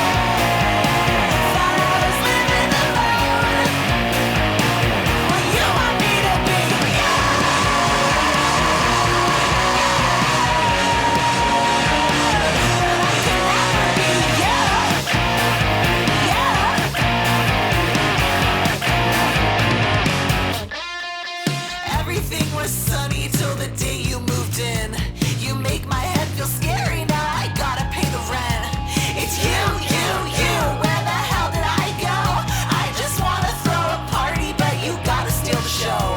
Thought I was living alone. Well, you want me to be Everything was sunny till the day you moved in. You make my head feel scary, now I gotta pay the rent. It's you. Where the hell did I go? I just wanna throw a party, but you gotta steal the show.